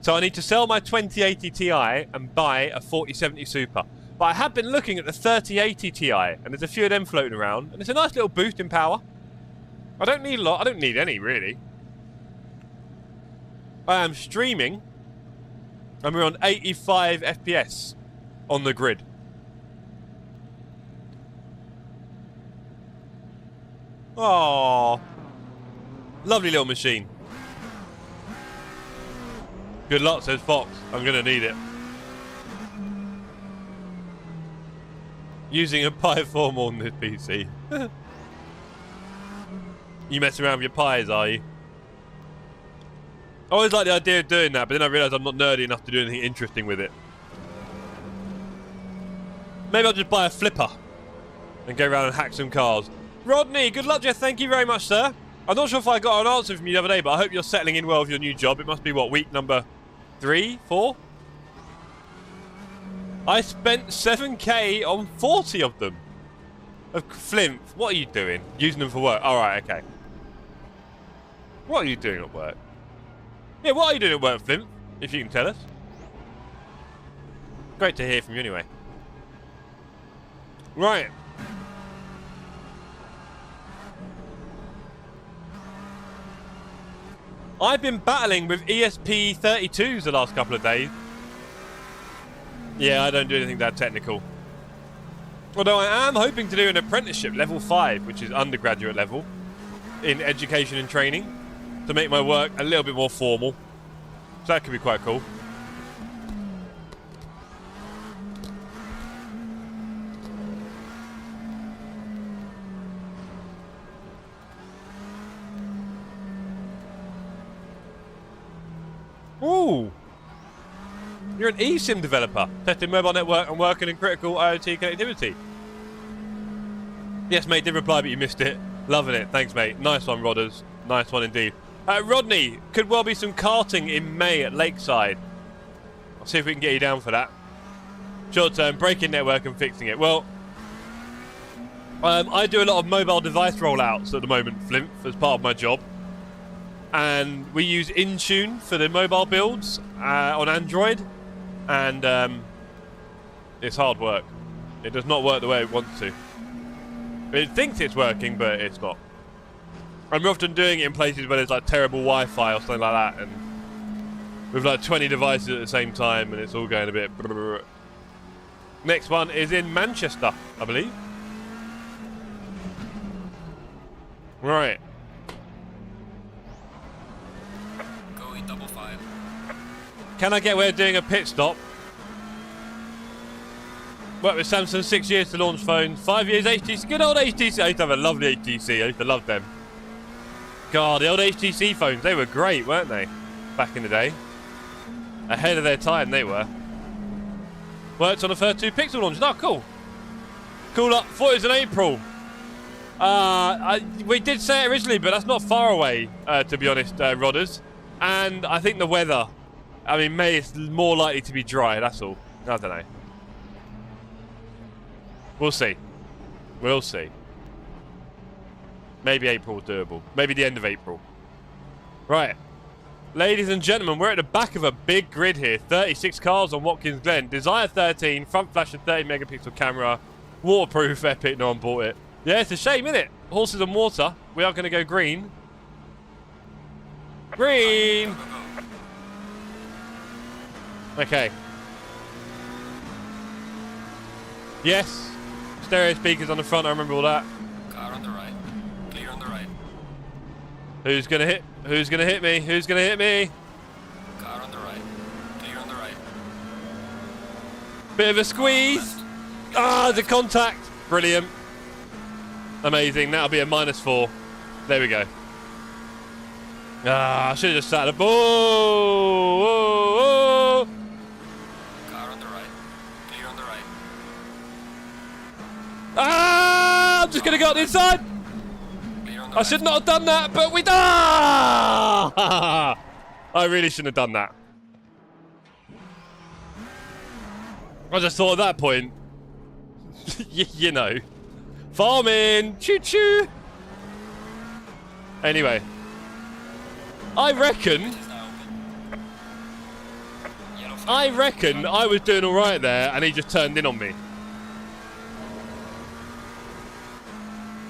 So I need to sell my 2080 Ti and buy a 4070 Super. But I have been looking at the 3080 Ti, and there's a few of them floating around, and it's a nice little boost in power. I don't need a lot. I don't need any, really. I am streaming, and we're on 85 FPS on the grid. Oh, lovely little machine. Good luck, says Fox. I'm going to need it. Using a Pi 4 more than this PC. You messing around with your pies, are you? I always like the idea of doing that, but then I realise I'm not nerdy enough to do anything interesting with it. Maybe I'll just buy a flipper and go around and hack some cars. Rodney, good luck, Jeff. Thank you very much, sir. I'm not sure if I got an answer from you the other day, but I hope you're settling in well with your new job. It must be, what, week number 3, 4? I spent 7k on 40 of them. Flint, what are you doing? Using them for work? Alright, okay. What are you doing at work? Yeah, what are you doing at work, Flint? If you can tell us. Great to hear from you anyway. Right. I've been battling with ESP32s the last couple of days. Yeah, I don't do anything that technical. Although I am hoping to do an apprenticeship level 5, which is undergraduate level, in education and training, to make my work a little bit more formal. So that could be quite cool. Ooh! You're an eSIM developer, testing mobile network and working in critical IoT connectivity. Yes, mate, did reply, but you missed it. Loving it. Thanks, mate. Nice one, Rodders. Nice one indeed. Rodney, could well be some karting in May at Lakeside. I'll see if we can get you down for that. Short term, breaking network and fixing it. Well, I do a lot of mobile device rollouts at the moment, Flint, as part of my job. And we use Intune for the mobile builds on Android. And it's hard work. It does not work the way it wants to. It thinks it's working, but it's not. And we're often doing it in places where there's like terrible Wi-Fi or something like that, and with like 20 devices at the same time, and it's all going a bit. Next one is in Manchester, I believe. Right. Going double 5. Can I get away with doing a pit stop? Worked with Samsung 6 years to launch phones, 5 years HTC. Good old HTC. I used to have a lovely HTC. I used to love them. God, the old HTC phones, they were great, weren't they? Back in the day. Ahead of their time, they were. Worked on the first 2 Pixel launches. Oh, cool. Cool up. Thought it was in April. We did say it originally, but that's not far away, to be honest, Rodders. And I think the weather. I mean, May is more likely to be dry, that's all. I don't know. We'll see. We'll see. Maybe April is doable. Maybe the end of April. Right. Ladies and gentlemen, we're at the back of a big grid here. 36 cars on Watkins Glen. Desire 13, front flash and 30 megapixel camera. Waterproof, epic, no one bought it. Yeah, it's a shame, isn't it? Horses and water. We are going to go green. Green! Okay. Yes. Stereo speakers on the front, I remember all that. Car on the right. Clear on the right. Who's gonna hit? Who's gonna hit me? Who's gonna hit me? Car on the right. Clear on the right. Bit of a squeeze. Ah, the contact. Brilliant. Amazing. That'll be a -4. There we go. Ah, I should have just sat a ball. Car on the right. Clear on the right. Ah, I'm just gonna go on the inside. Clear on the I right. should not have done that, but we I really shouldn't have done that. I just thought at that point, you know, farming, choo-choo. Anyway, I reckon I was doing all right there, and he just turned in on me.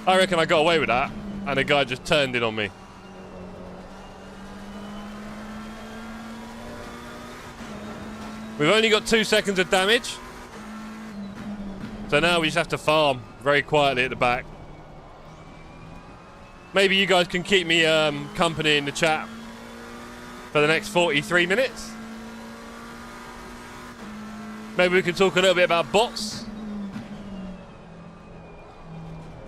I reckon I got away with that, and the guy just turned in on me. We've only got 2 seconds of damage. So now we just have to farm very quietly at the back. Maybe you guys can keep me company in the chat for the next 43 minutes. Maybe we can talk a little bit about bots.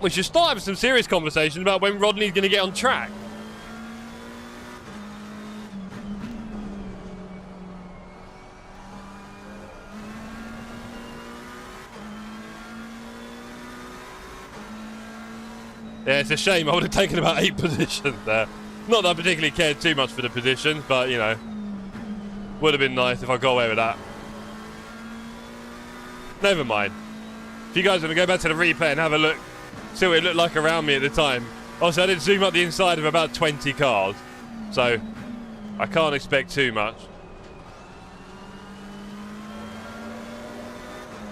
We should start having some serious conversations about when Rodney's going to get on track. Yeah, it's a shame. I would have taken about 8 positions there. Not that I particularly cared too much for the positions, but, you know, would have been nice if I got away with that. Never mind. If you guys want to go back to the replay and have a look, see what it looked like around me at the time. Also, I did zoom up the inside of about 20 cars, so I can't expect too much.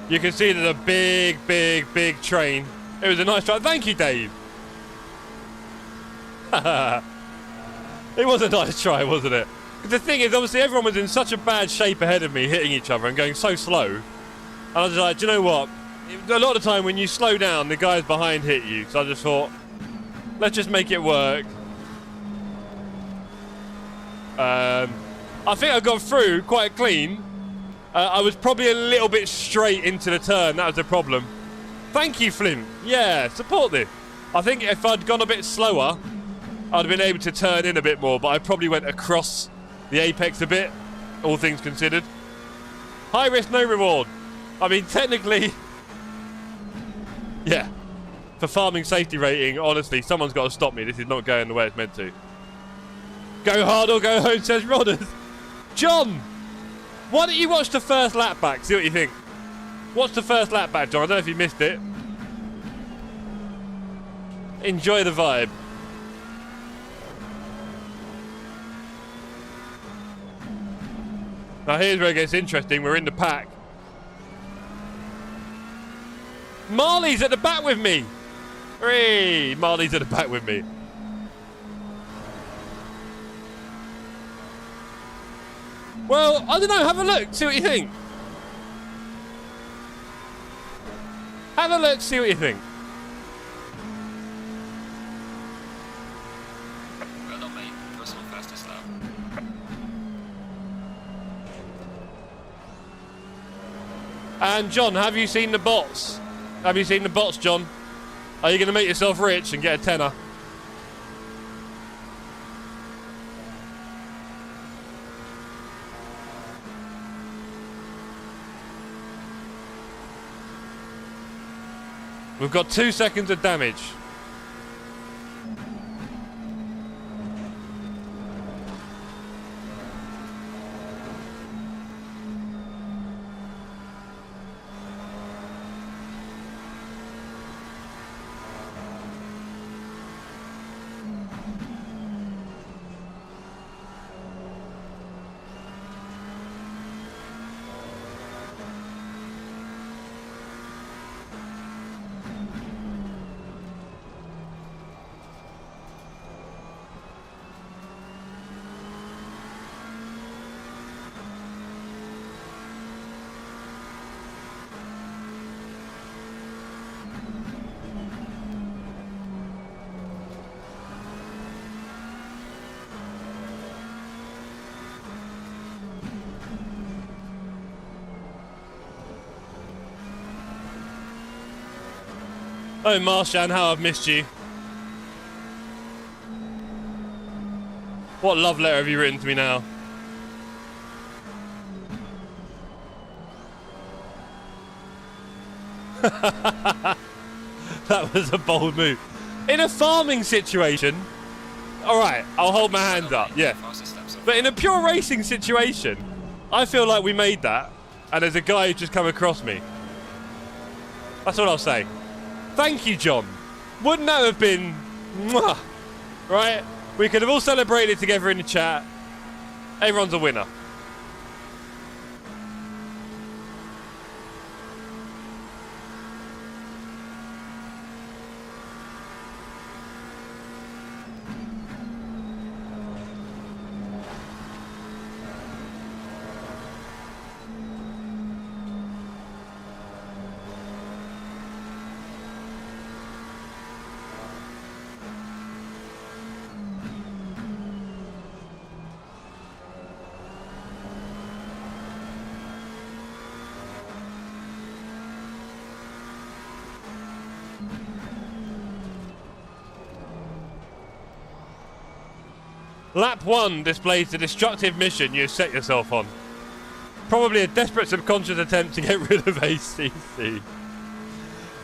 You can see there's a big, big, big train. It was a nice drive. Thank you, Dave. It was a nice try, wasn't it? The thing is, obviously, everyone was in such a bad shape ahead of me, hitting each other and going so slow. And I was like, do you know what? A lot of the time when you slow down, the guys behind hit you. So I just thought, let's just make it work. I think I got through quite clean. I was probably a little bit straight into the turn. That was the problem. Thank you, Flint. Yeah, support this. I think if I'd gone a bit slower, I'd have been able to turn in a bit more, but I probably went across the apex a bit, all things considered. High risk, no reward. I mean, technically, yeah. For farming safety rating, honestly, someone's got to stop me. This is not going the way it's meant to. Go hard or go home, says Rodders. John, why don't you watch the first lap back? See what you think. Watch the first lap back, John. I don't know if you missed it. Enjoy the vibe. Now here's where it gets interesting. We're in the pack. Marley's at the back with me. Hooray! Marley's at the back with me. Well, I don't know. Have a look. See what you think. Have a look. See what you think. Well done, mate. Personal fastest lap. And John, have you seen the bots? Have you seen the bots, John? Are you going to make yourself rich and get a tenner? We've got 2 seconds of damage. Oh, Marshan, how I've missed you. What love letter have you written to me now? That was a bold move. In a farming situation, alright, I'll hold my hands up, yeah. But in a pure racing situation, I feel like we made that, and there's a guy who's just come across me. That's what I'll say. Thank you, John. Wouldn't that have been... Mwah, right? We could have all celebrated together in the chat. Everyone's a winner. Lap 1 displays the destructive mission you set yourself on. Probably a desperate subconscious attempt to get rid of ACC.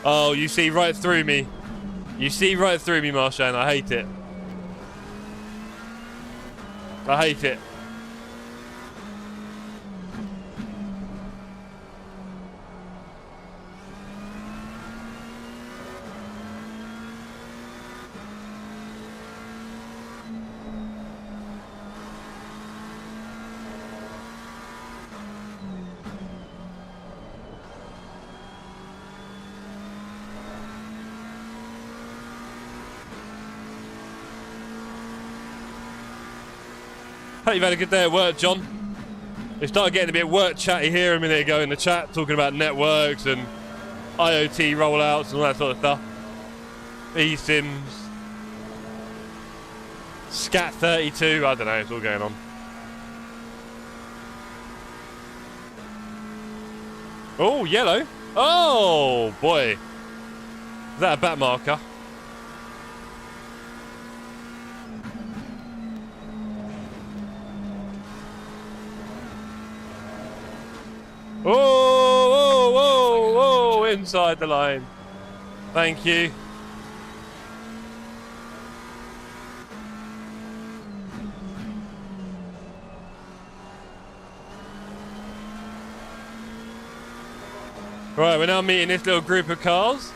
Oh, you see right through me. You see right through me, Marshan. I hate it. I hate it. Hope you've had a good day at work, John. We started getting a bit work chatty here a minute ago in the chat, talking about networks and IoT rollouts and all that sort of stuff. eSIMs, SCAT32, I don't know, it's all going on. Oh, yellow. Oh, boy. Is that a bat marker? Whoa, whoa, whoa, whoa, inside the line. Thank you. Right, we're now meeting this little group of cars.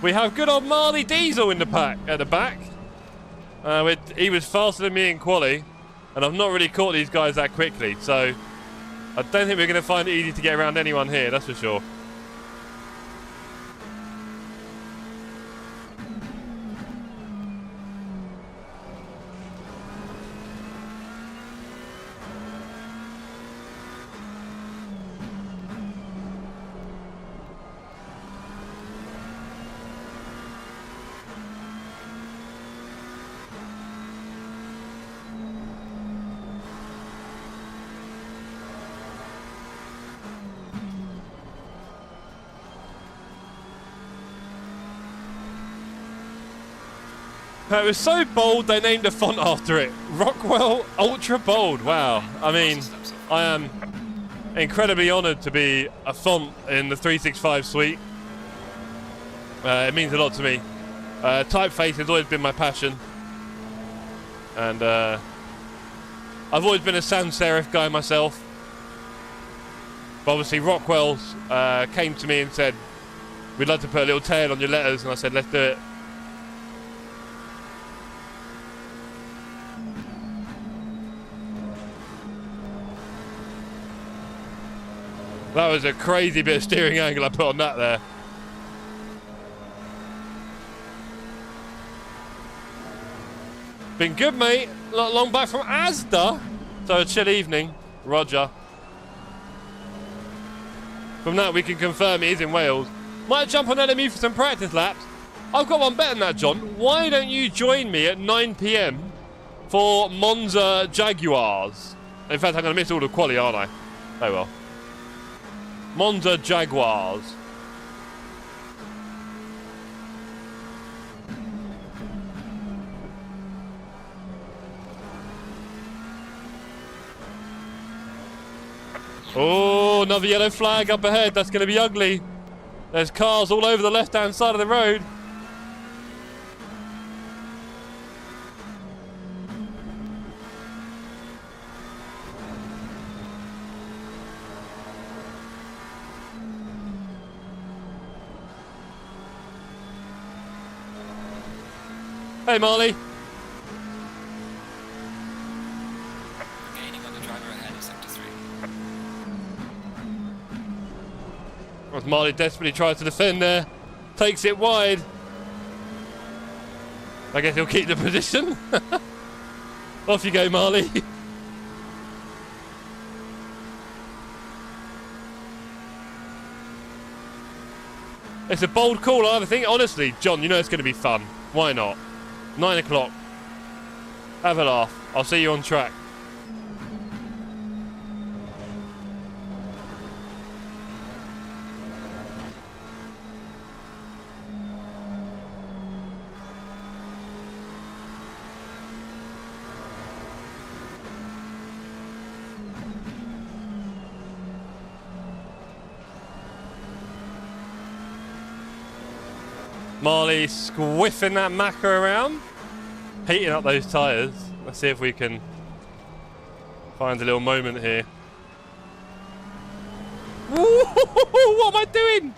We have good old Marley Diesel in the pack at the back. He was faster than me in quali, and I've not really caught these guys that quickly, so I don't think we're going to find it easy to get around anyone here, that's for sure. It was so bold they named a font after it. Rockwell Ultra Bold. Wow. I mean, I am incredibly honoured to be a font in the 365 suite. It means a lot to me. Typeface has always been my passion. And I've always been a sans serif guy myself. But obviously Rockwell's came to me and said, we'd like to put a little tail on your letters. And I said, let's do it. That was a crazy bit of steering angle I put on that there. Been good, mate. Not long back from Asda. So a chill evening. Roger. From that we can confirm it is in Wales. Might jump on LMU for some practice laps. I've got one better than that, John. Why don't you join me at 9 PM for Monza Jaguars? In fact, I'm going to miss all the quali, aren't I? Oh well. Monza Jaguars. Oh, another yellow flag up ahead. That's going to be ugly. There's cars all over the left-hand side of the road. Hey, Marley. Gaining on the driver ahead of sector 3. As Marley desperately tries to defend there, takes it wide. I guess he'll keep the position. Off you go, Marley. It's a bold call, I think. Honestly, John, you know it's going to be fun. Why not? 9 o'clock. Have a laugh. I'll see you on track. Marley squiffing that Macca around, heating up those tyres. Let's see if we can find a little moment here. What am I doing?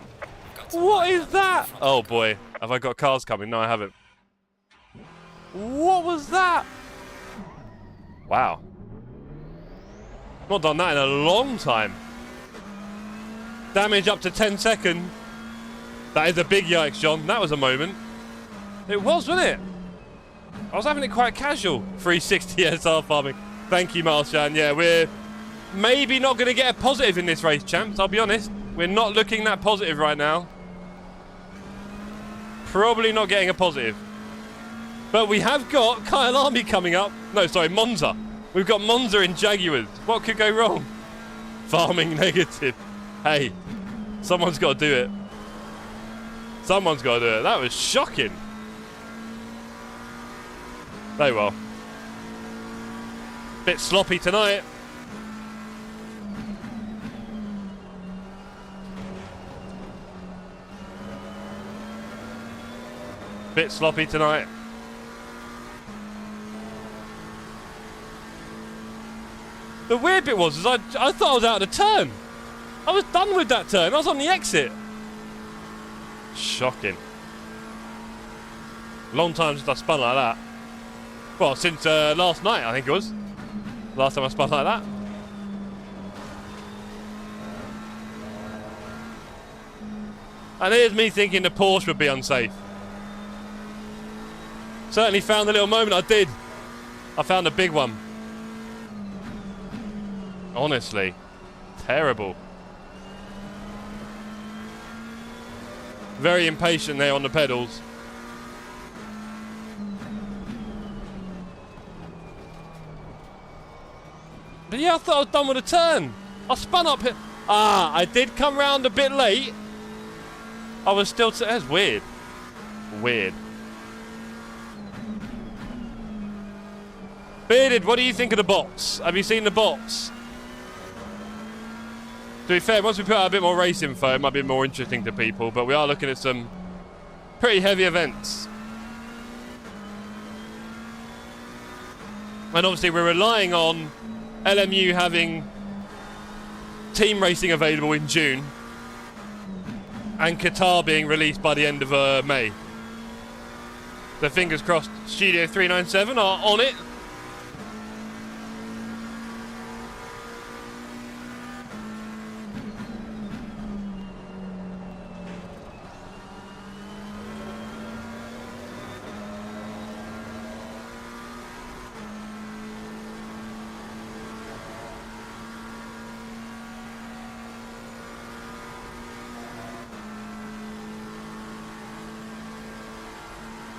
What is that? Oh boy, have I got cars coming? No, I haven't. What was that? Wow. Not done that in a long time. Damage up to 10 seconds. That is a big yikes, John. That was a moment. It was, wasn't it? I was having it quite casual. 360 SR farming. Thank you, Marshan. Yeah, we're maybe not going to get a positive in this race, champs. I'll be honest. We're not looking that positive right now. Probably not getting a positive. But we have got Kyalami coming up. No, sorry, Monza. We've got Monza in Jaguars. What could go wrong? Farming negative. Hey, someone's got to do it. Someone's got to do it. That was shocking. Oh well. Bit sloppy tonight. Bit sloppy tonight. The weird bit was I thought I was out of the turn. I was done with that turn. I was on the exit. Shocking. Long time since I spun like that. Well, since last night, I think it was. Last time I spun like that. And here's me thinking the Porsche would be unsafe. Certainly found the little moment I did. I found a big one. Honestly. Terrible. Very impatient there on the pedals. But yeah, I thought I was done with a turn. I spun up here. Ah, I did come round a bit late. I was still... That's weird. Weird. Bearded, what do you think of the bots? Have you seen the bots? To be fair, once we put out a bit more race info, it might be more interesting to people, but we are looking at some pretty heavy events. And obviously we're relying on LMU having team racing available in June and Qatar being released by the end of May. So fingers crossed, Studio 397 are on it.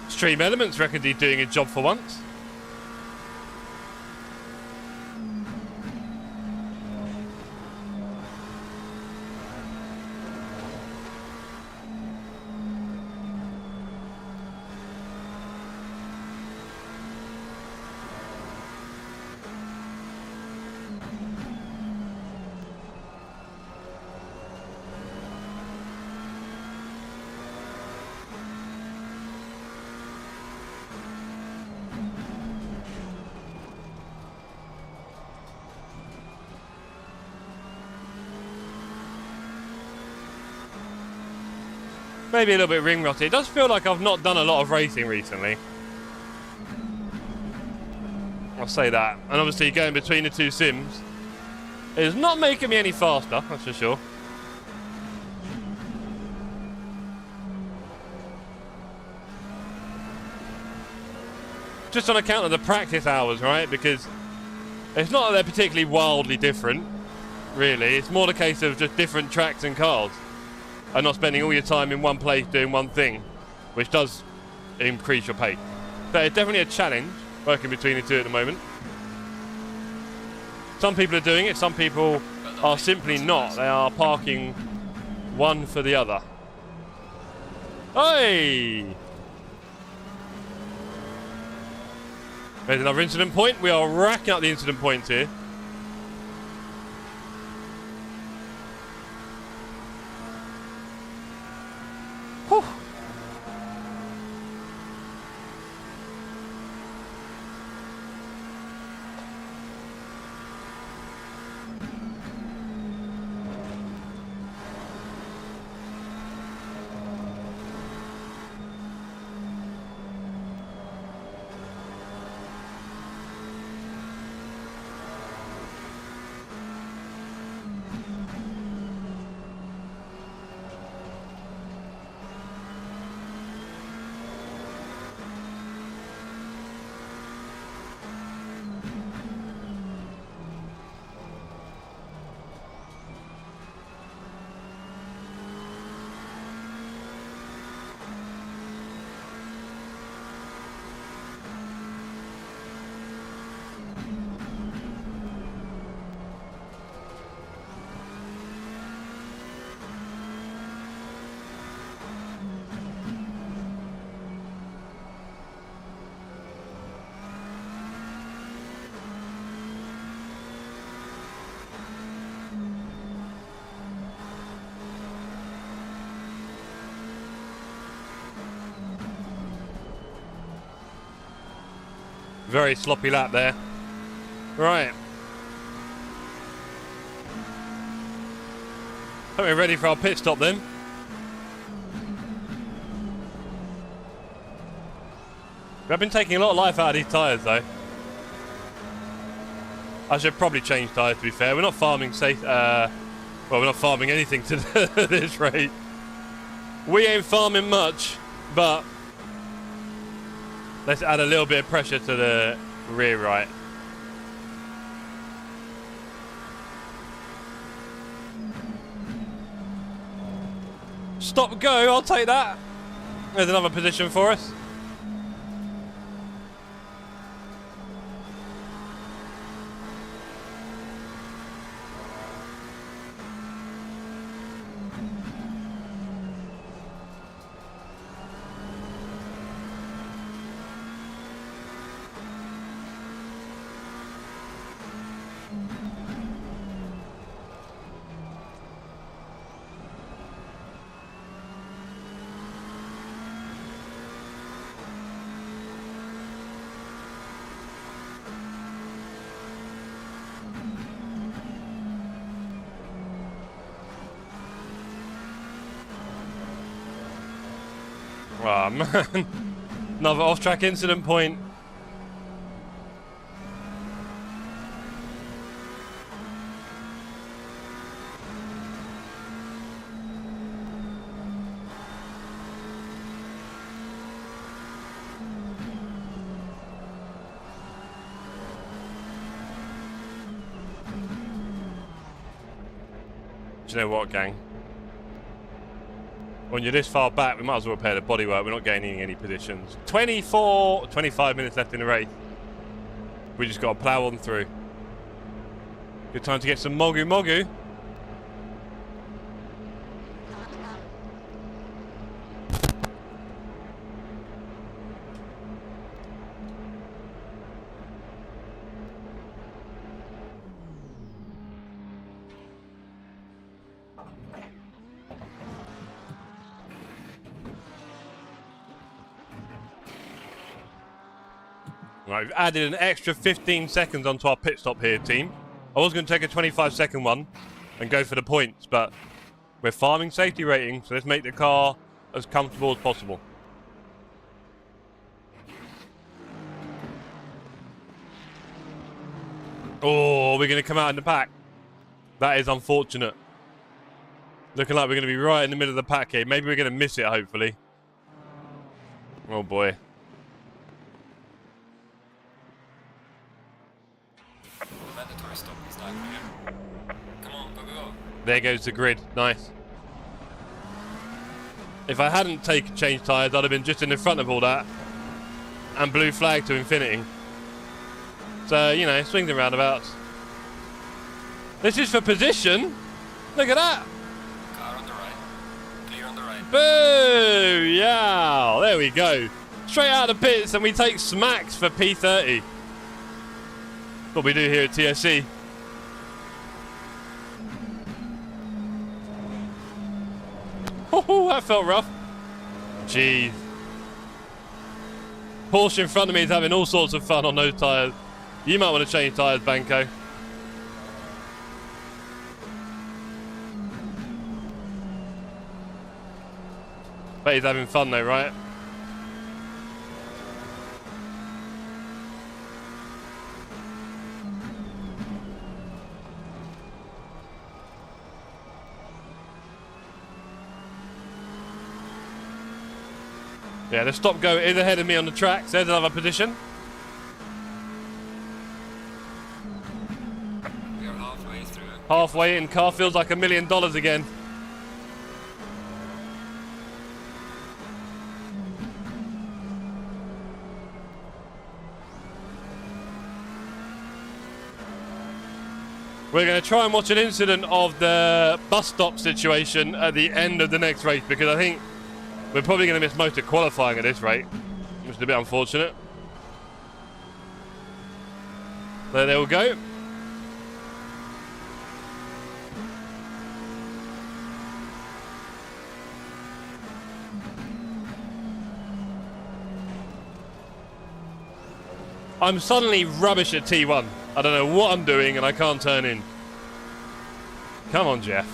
Stream Elements reckons he's doing a job for once. Maybe a little bit ring rotty. It does feel like I've not done a lot of racing recently. I'll say that. And obviously going between the two sims is not making me any faster, that's for sure. Just on account of the practice hours, right? Because it's not that they're particularly wildly different, really. It's more the case of just different tracks and cars. And not spending all your time in one place doing one thing, which does increase your pace. So it's definitely a challenge, working between the two at the moment. Some people are doing it, some people are simply not. They are parking one for the other. Hey! There's another incident point. We are racking up the incident points here. Whew. Very sloppy lap there. Right. I think we're ready for our pit stop then. I've been taking a lot of life out of these tyres though. I should probably change tyres, to be fair. We're not farming well, we're not farming anything to this rate. We ain't farming much, but let's add a little bit of pressure to the rear right. Stop, go, I'll take that. There's another position for us. Oh man, another off-track incident point. Do you know what, gang? When you're this far back, we might as well repair the bodywork. We're not gaining any positions. 25 minutes left in the race. We just got to plough on through. Good time to get some Mogu Mogu. Right, we've added an extra 15 seconds onto our pit stop here, team. I was going to take a 25-second one and go for the points, but we're farming safety rating, so let's make the car as comfortable as possible. Oh, we're going to come out in the pack. That is unfortunate. Looking like we're going to be right in the middle of the pack here. Maybe we're going to miss it, hopefully. Oh, boy. There goes the grid. Nice. If I hadn't changed tyres, I'd have been just in the front of all that. And blue flag to infinity. So, you know, swings and roundabouts. This is for position. Look at that. Car on the right. Clear on the right. Boo! Yeah. There we go. Straight out of the pits and we take smacks for P30. What we do here at TSC. Oh, that felt rough. Jeez. Porsche in front of me is having all sorts of fun on those tyres. You might want to change tyres, Banco. Bet he's having fun though, right? Yeah, the stop go is ahead of me on the track. So there's another position. We are halfway through. Halfway in, car feels like $1 million again. We're going to try and watch an incident of the bus stop situation at the end of the next race because I think we're probably going to miss most of qualifying at this rate, which is a bit unfortunate. There we go. I'm suddenly rubbish at T1. I don't know what I'm doing and I can't turn in. Come on, Jeff.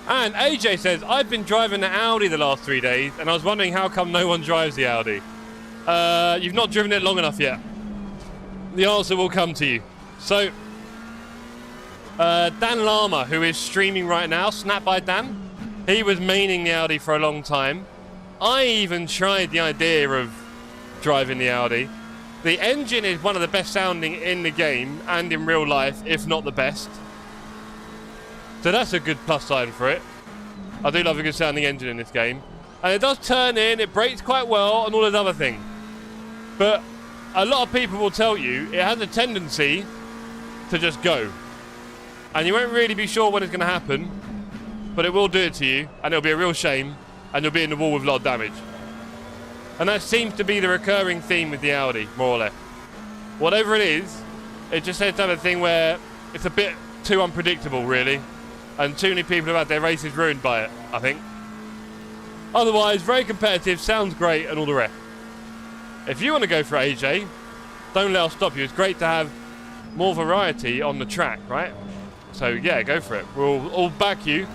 And AJ says, I've been driving the Audi the last 3 days, and I was wondering how come no one drives the Audi. You've not driven it long enough yet. The answer will come to you. So, Dan Lama, who is streaming right now, Snap by Dan, he was maining the Audi for a long time. I even tried the idea of driving the Audi. The engine is one of the best sounding in the game and in real life, if not the best. So that's a good plus sign for it. I do love a good sounding engine in this game. And it does turn in, it brakes quite well, and all those other things. But a lot of people will tell you it has a tendency to just go. And you won't really be sure when it's going to happen, but it will do it to you, and it'll be a real shame, and you'll be in the wall with a lot of damage. And that seems to be the recurring theme with the Audi, more or less. Whatever it is, it just tends to have a thing where it's a bit too unpredictable, really. And too many people have had their races ruined by it, I think. Otherwise, very competitive, sounds great, and all the rest. If you want to go for AJ, don't let us stop you. It's great to have more variety on the track, right? So, yeah, go for it. We'll all back you.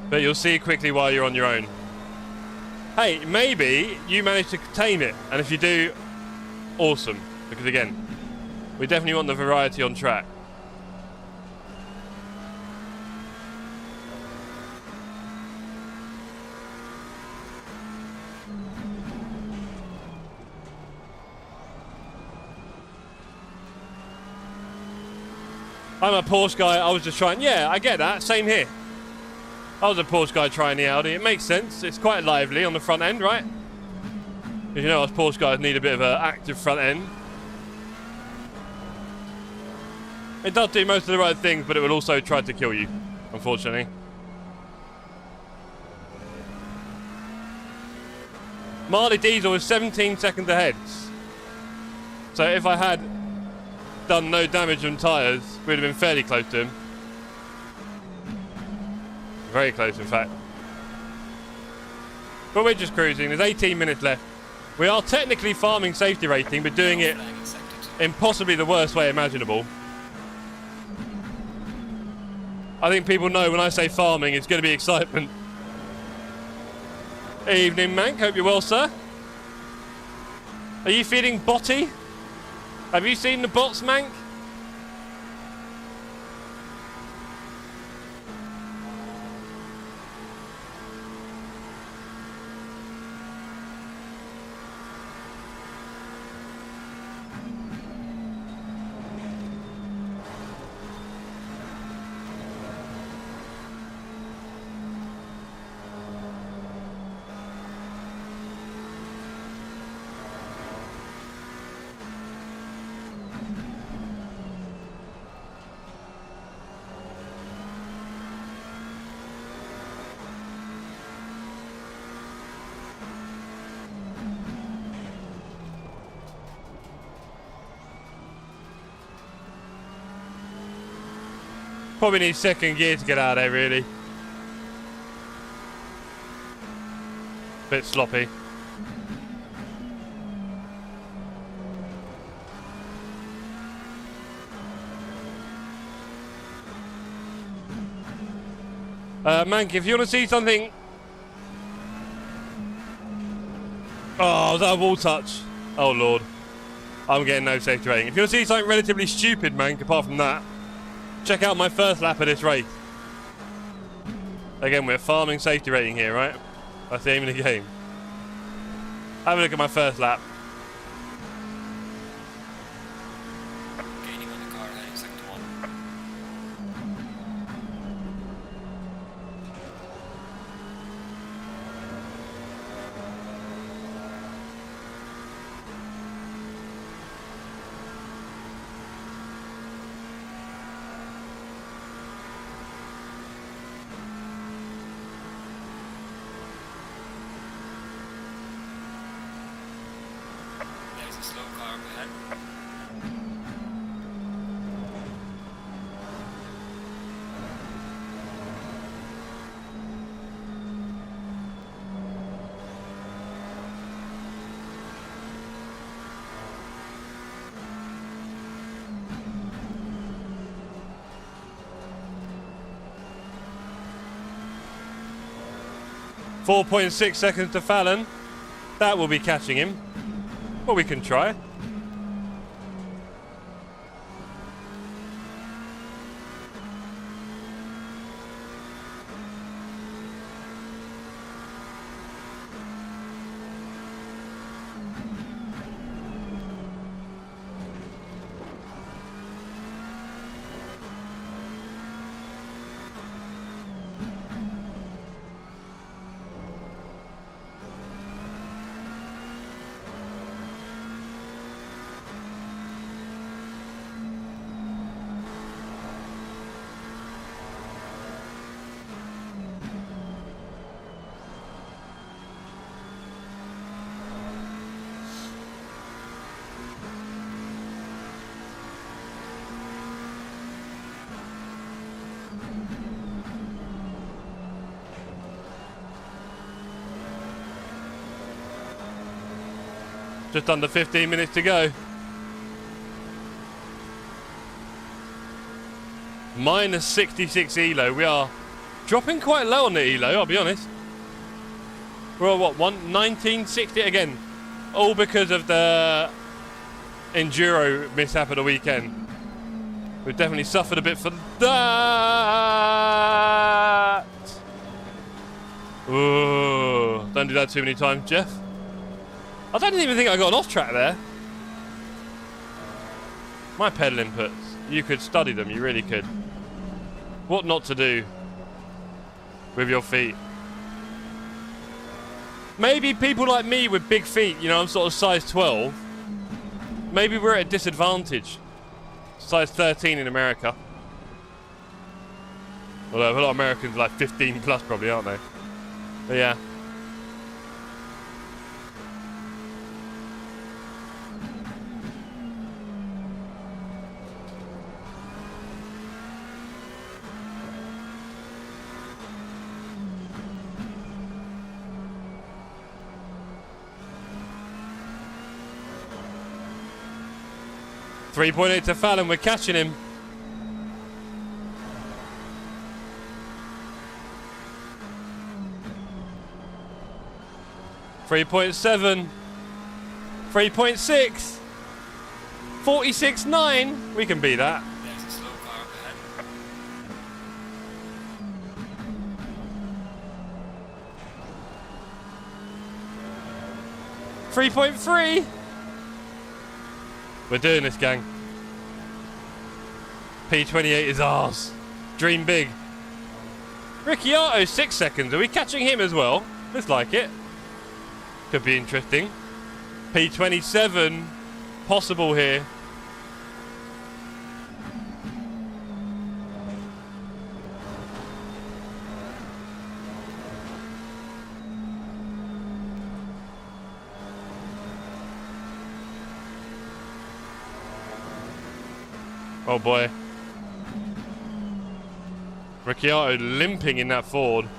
But you'll see quickly while you're on your own. Hey, maybe you manage to tame it. And if you do, awesome. Because, again, we definitely want the variety on track. I'm a Porsche guy, I was just trying, yeah, I get that, same here. I was a Porsche guy trying the Audi, it makes sense, it's quite lively on the front end, right? Because you know us Porsche guys need a bit of an active front end. It does do most of the right things, but it will also try to kill you, unfortunately. Marley Diesel is 17 seconds ahead. So if I had done no damage on tyres, we'd have been fairly close to him. Very close, in fact. But we're just cruising. There's 18 minutes left. We are technically farming safety rating, but doing it in possibly the worst way imaginable. I think people know when I say farming, it's going to be excitement. Evening, Mank. Hope you're well, sir. Are you feeling botty? Have you seen the bots, Mank? Probably need second gear to get out of there, really. Bit sloppy. Mank, if you want to see something... Oh, was that a wall touch? Oh, Lord. I'm getting no safety rating. If you want to see something relatively stupid, Mank, apart from that, check out my first lap of this race. Again, we're farming safety rating here, right? That's the aim of the game. Have a look at my first lap. Gaining on the car, heading sector 1. There's a slow car up ahead. .6 seconds to Fallon. That will be catching him. Well, we can try. Just under 15 minutes to go. Minus 66 ELO. We are dropping quite low on the ELO, I'll be honest. We're at what, 1960 again? All because of the enduro mishap of the weekend. We've definitely suffered a bit for that. Ooh, don't do that too many times, Jeff. I don't even think I got an off track there. My pedal inputs. You could study them, you really could. What not to do with your feet. Maybe people like me with big feet, you know, I'm sort of size 12. Maybe we're at a disadvantage. Size 13 in America. Although a lot of Americans are like 15 plus probably, aren't they? But yeah. .3 to Fallon, we're catching him. .7, 3.6, 46.9. We can beat that. There's a slow car up ahead. 3.3. We're doing this, gang. P28 is ours. Dream big. Ricciardo, 6 seconds. Are we catching him as well? Looks like it. Could be interesting. P27 possible here. Oh boy. Ricciardo limping in that Ford.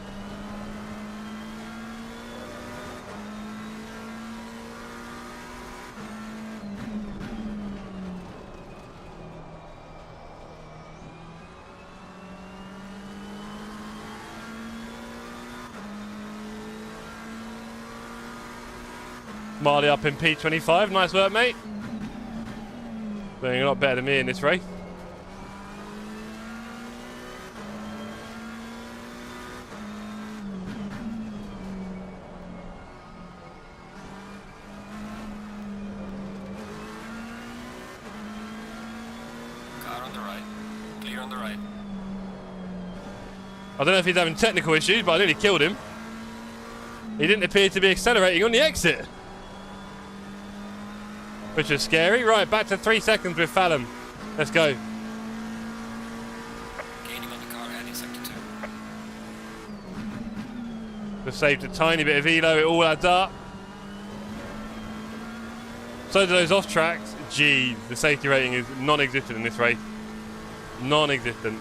Marley up in P25. Nice work, mate. Doing a lot better than me in this race. on the right. I don't know if he's having technical issues, but I nearly killed him. He didn't appear to be accelerating on the exit, which is scary. Right, back to 3 seconds with Fallon. Let's go. Gaining on the car and in sector 2. Just saved a tiny bit of ELO, it all adds up. So do those off tracks. Gee, the safety rating is non-existent in this race. Non-existent.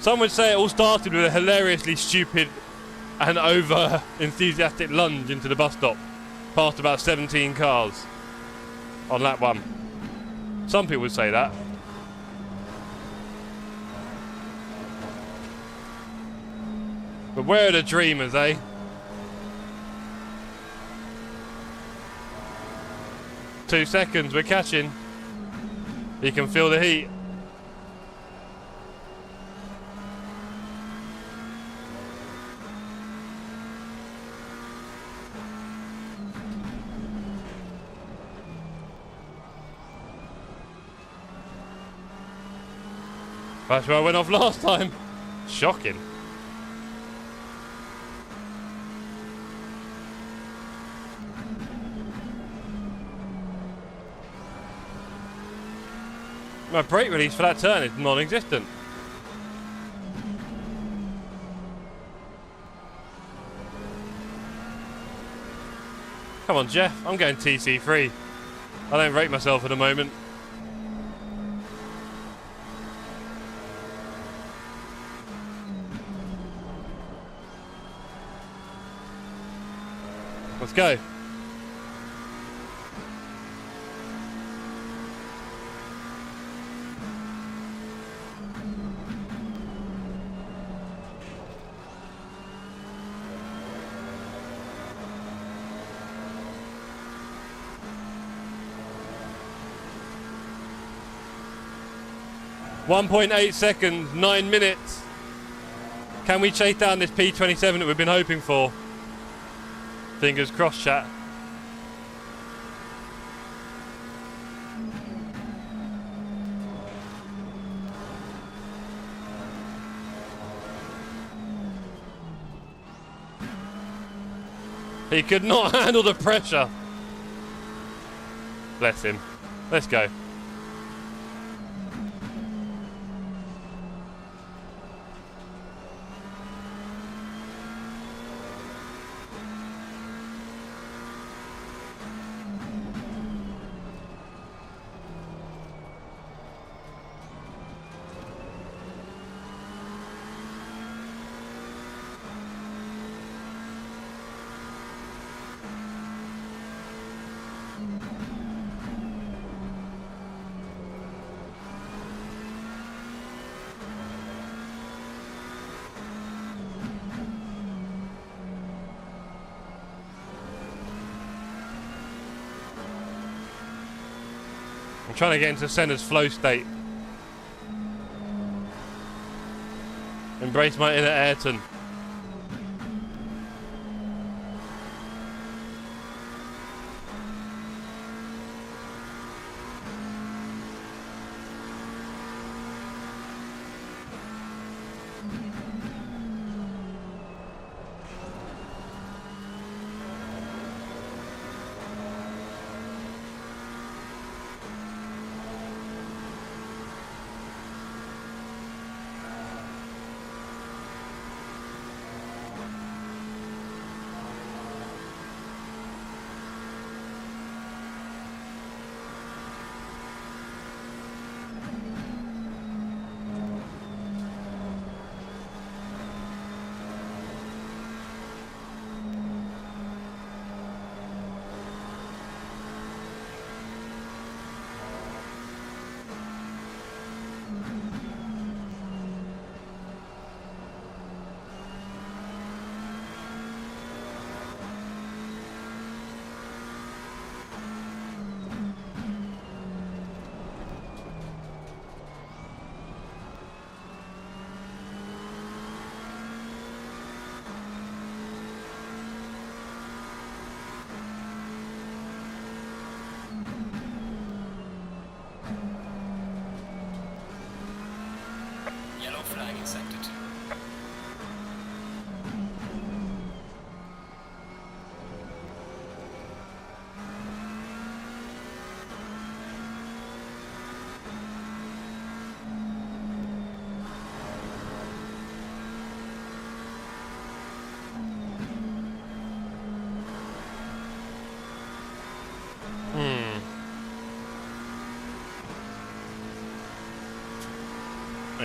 Some would say it all started with a hilariously stupid and over enthusiastic lunge into the bus stop, past about 17 cars on lap 1. Some people would say that. But where are the dreamers, eh? Two seconds, we're catching. You can feel the heat. That's where I went off last time. Shocking. My brake release for that turn is non-existent. Come on, Jeff. I'm going TC3. I don't rate myself at the moment. Let's go. .8 seconds, 9 minutes. Can we chase down this P27 that we've been hoping for? Fingers crossed, chat. He could not handle the pressure. Bless him. Let's go. I'm trying to get into Senna's flow state. Embrace my inner Ayrton.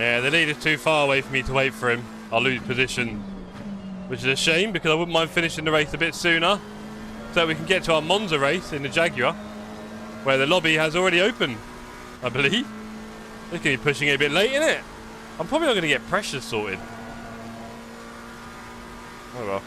Yeah, the lead is too far away for me to wait for him. I'll lose position, which is a shame because I wouldn't mind finishing the race a bit sooner so that we can get to our Monza race in the Jaguar, where the lobby has already opened, I believe. They're going to be pushing it a bit late, isn't it? I'm probably not going to get pressure sorted. Oh well.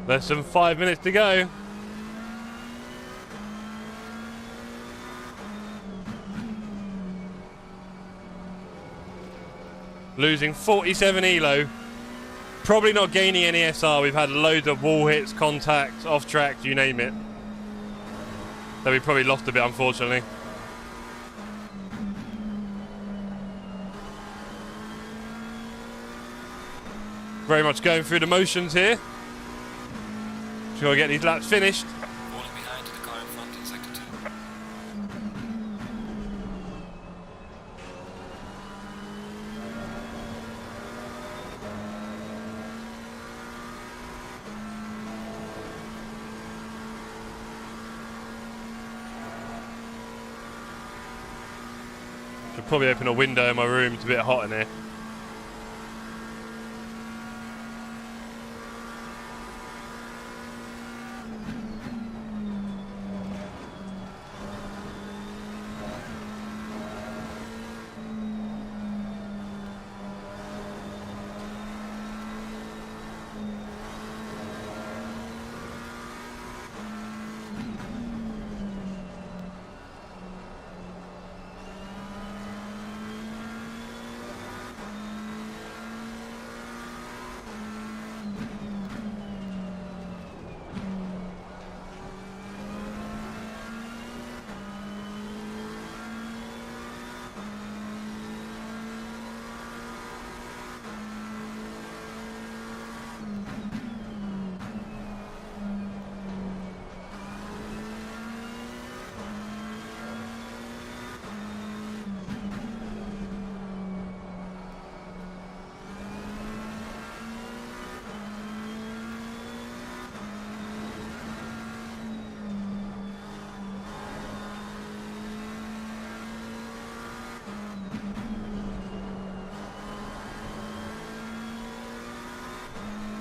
Less than 5 minutes to go. Losing 47 ELO. Probably not gaining any SR. We've had loads of wall hits, contacts, off track, you name it. So we probably lost a bit, unfortunately. Very much going through the motions here. Just gotta get these laps finished. Falling behind the car in front in sector 2. Should probably open a window in my room. It's a bit hot in here.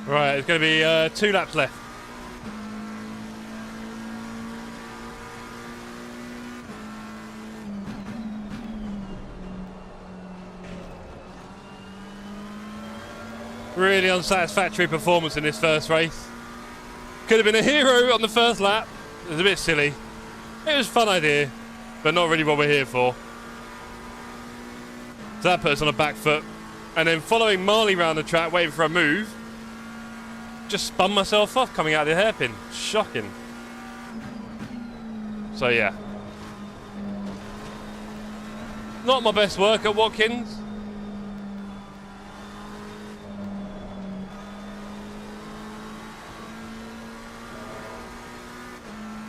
Right, it's going to be 2 laps left. Really unsatisfactory performance in this first race. Could have been a hero on the first lap. It was a bit silly. It was a fun idea, but not really what we're here for. So that put us on a back foot. And then following Marley round the track, waiting for a move, just spun myself off coming out of the hairpin. Shocking. So yeah. Not my best work at Watkins.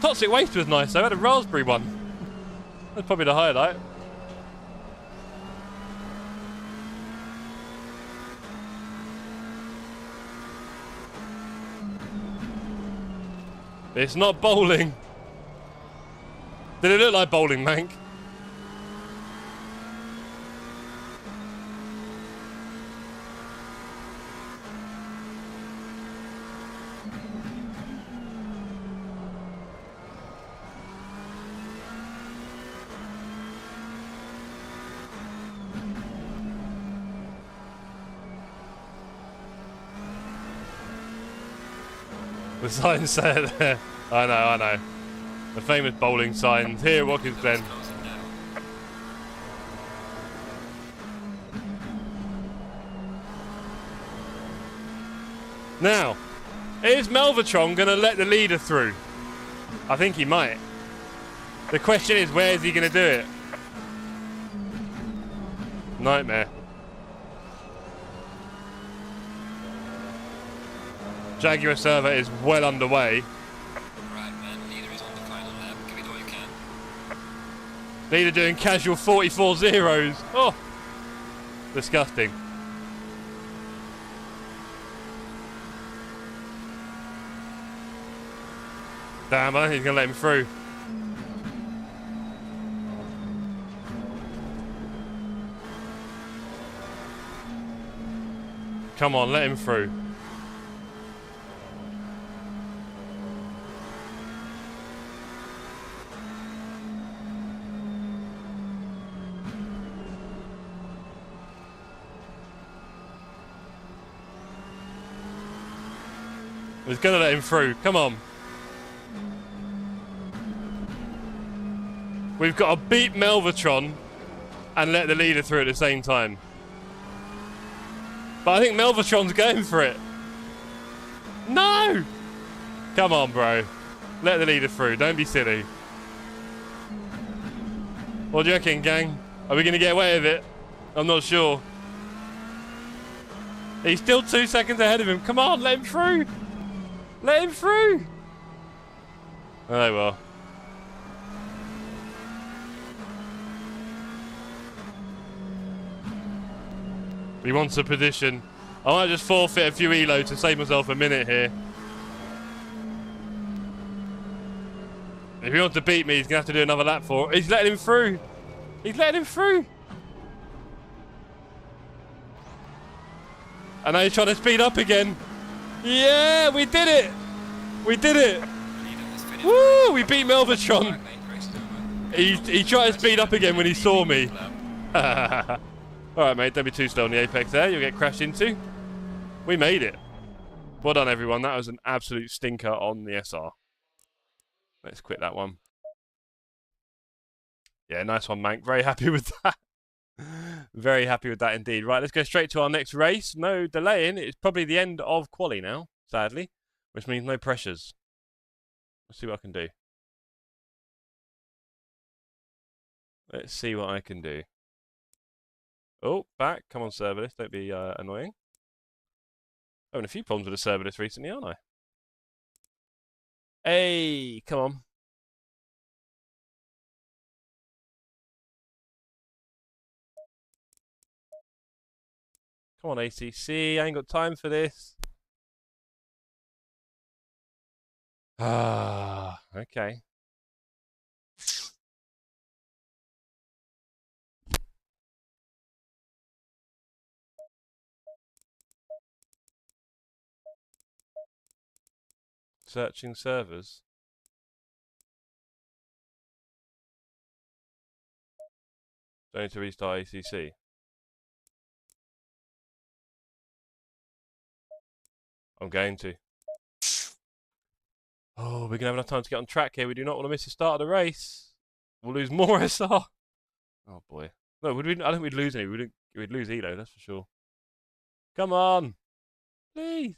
Toxic Waste was nice though. I had a raspberry one. That's probably the highlight. It's not bowling. Did it look like bowling, Mank? The sign said there. I know. The famous bowling sign here at Watkins Glen. Now, is Melvatron going to let the leader through? I think he might. The question is, where is he going to do it? Nightmare. Jaguar server is well underway. Right, man. Leader is on the final lap. Give it all you can. Leader doing casual 44 zeros. Oh, disgusting. Damn, I don't think he's going to let him through. Come on, let him through. He's going to let him through. Come on. We've got to beat Melvatron and let the leader through at the same time. But I think Melvatron's going for it. No! Come on, bro. Let the leader through. Don't be silly. What do you reckon, gang? Are we going to get away with it? I'm not sure. He's still 2 seconds ahead of him. Come on, let him through. Let him through. Oh, well. He wants a position. I might just forfeit a few ELO to save myself a minute here. If he wants to beat me, he's going to have to do another lap for it. He's letting him through. He's letting him through. And now he's trying to speed up again. Yeah, we did it. We did it. Woo, we beat Melvatron. He tried to speed up again when he saw me. Alright, mate, don't be too slow on the apex there. You'll get crashed into. We made it. Well done, everyone. That was an absolute stinker on the SR. Let's quit that one. Yeah, nice one, Mank. Very happy with that. Very happy with that indeed. Right, let's go straight to our next race. No delaying. It's probably the end of quali now, sadly, which means no pressures. Let's see what I can do. Let's see what I can do. Oh, back. Come on, serverless. Don't be annoying. Having a few problems with the serverless recently, aren't I? Hey, come on. Come on, ACC. I ain't got time for this. Ah, okay. Searching servers. Don't need to restart ACC. I'm going to. Oh, we're going to have enough time to get on track here. We do not want to miss the start of the race. We'll lose more SR. Oh, boy. No, would we, I don't think we'd lose any. We'd lose ELO, that's for sure. Come on. Please.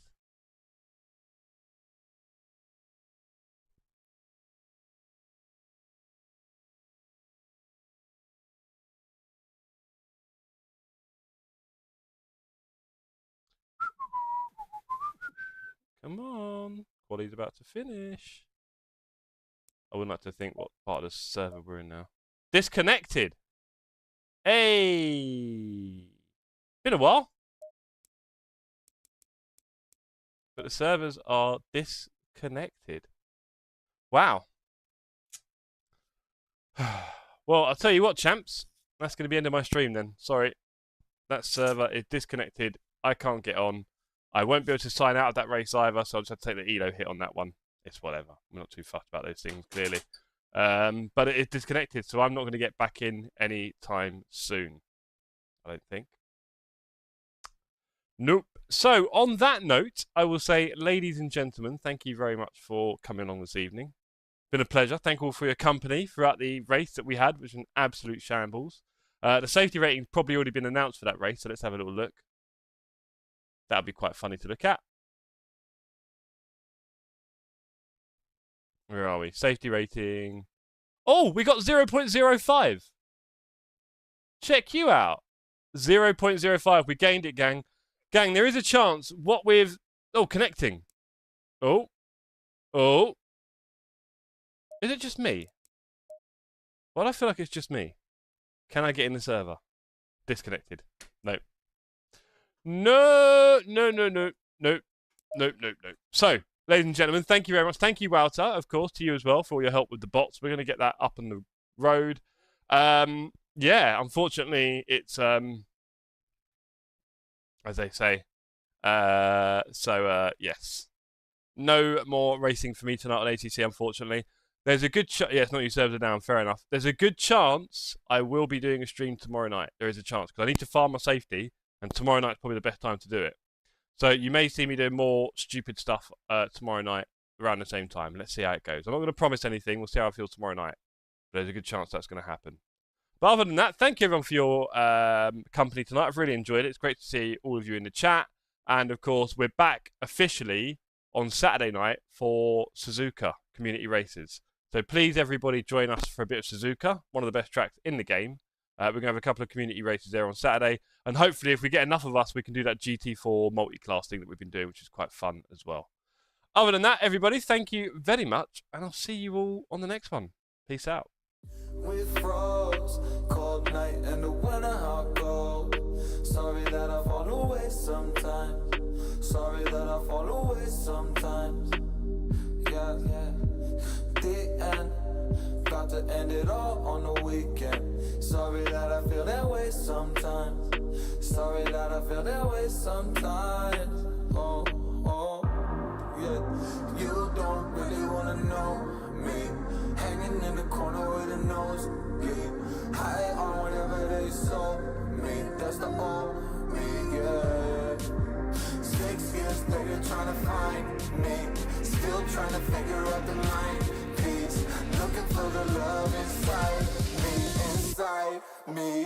Come on. Quali's about to finish. I wouldn't like to think what part of the server we're in now. Disconnected. Hey. Been a while. But the servers are disconnected. Wow. Well, I'll tell you what, champs. That's going to be the end of my stream then. Sorry. That server is disconnected. I can't get on. I won't be able to sign out of that race either, so I'll just have to take the ELO hit on that one. It's whatever. I'm not too fussed about those things, clearly. But it is disconnected, so I'm not going to get back in any time soon. I don't think. Nope. So, on that note, I will say, ladies and gentlemen, thank you very much for coming along this evening. Been a pleasure. Thank you all for your company throughout the race that we had, which was an absolute shambles. The safety rating's probably already been announced for that race, so let's have a little look. That'll be quite funny to look at. Where are we? Safety rating. Oh, we got 0.05. Check you out. 0.05. We gained it, gang. Gang, there is a chance. What with... Oh, connecting. Oh. Oh. Is it just me? Well, I feel like it's just me. Can I get in the server? Disconnected. No. No. No, no, no. No. No, no, no. So, ladies and gentlemen, thank you very much. Thank you, Walter, of course, to you as well for all your help with the bots. We're going to get that up on the road. Yeah, unfortunately, it's... as they say. Yes. No more racing for me tonight on ATC, unfortunately. There's a good chance... Yeah, it's not your servers are down, fair enough. There's a good chance I will be doing a stream tomorrow night. There is a chance, because I need to farm my safety, and tomorrow night's probably the best time to do it. So you may see me doing more stupid stuff tomorrow night around the same time. Let's see how it goes. I'm not going to promise anything. We'll see how I feel tomorrow night. But there's a good chance that's going to happen. But other than that, thank you everyone for your company tonight. I've really enjoyed it. It's great to see all of you in the chat. And of course, we're back officially on Saturday night for Suzuka Community Races. So please, everybody, join us for a bit of Suzuka, one of the best tracks in the game. We're going to have a couple of community races there on Saturday. And hopefully, if we get enough of us, we can do that GT4 multi-class thing that we've been doing, which is quite fun as well. Other than that, everybody, thank you very much. And I'll see you all on the next one. Peace out. We froze, cold night and the winter hot cold. Sorry that I fall away sometimes. Sorry that I fall away sometimes. Yeah, yeah. The end. Got to end it all on the weekend. Sorry that I feel that way sometimes. Sorry that I feel that way sometimes. Oh, oh, yeah. You don't really wanna know me. Hanging in the corner with a nosebleed. High on whatever they sold me. That's the old me, yeah. 6 years later trying to find me. Still trying to figure out the line. Looking for the love inside me, inside me.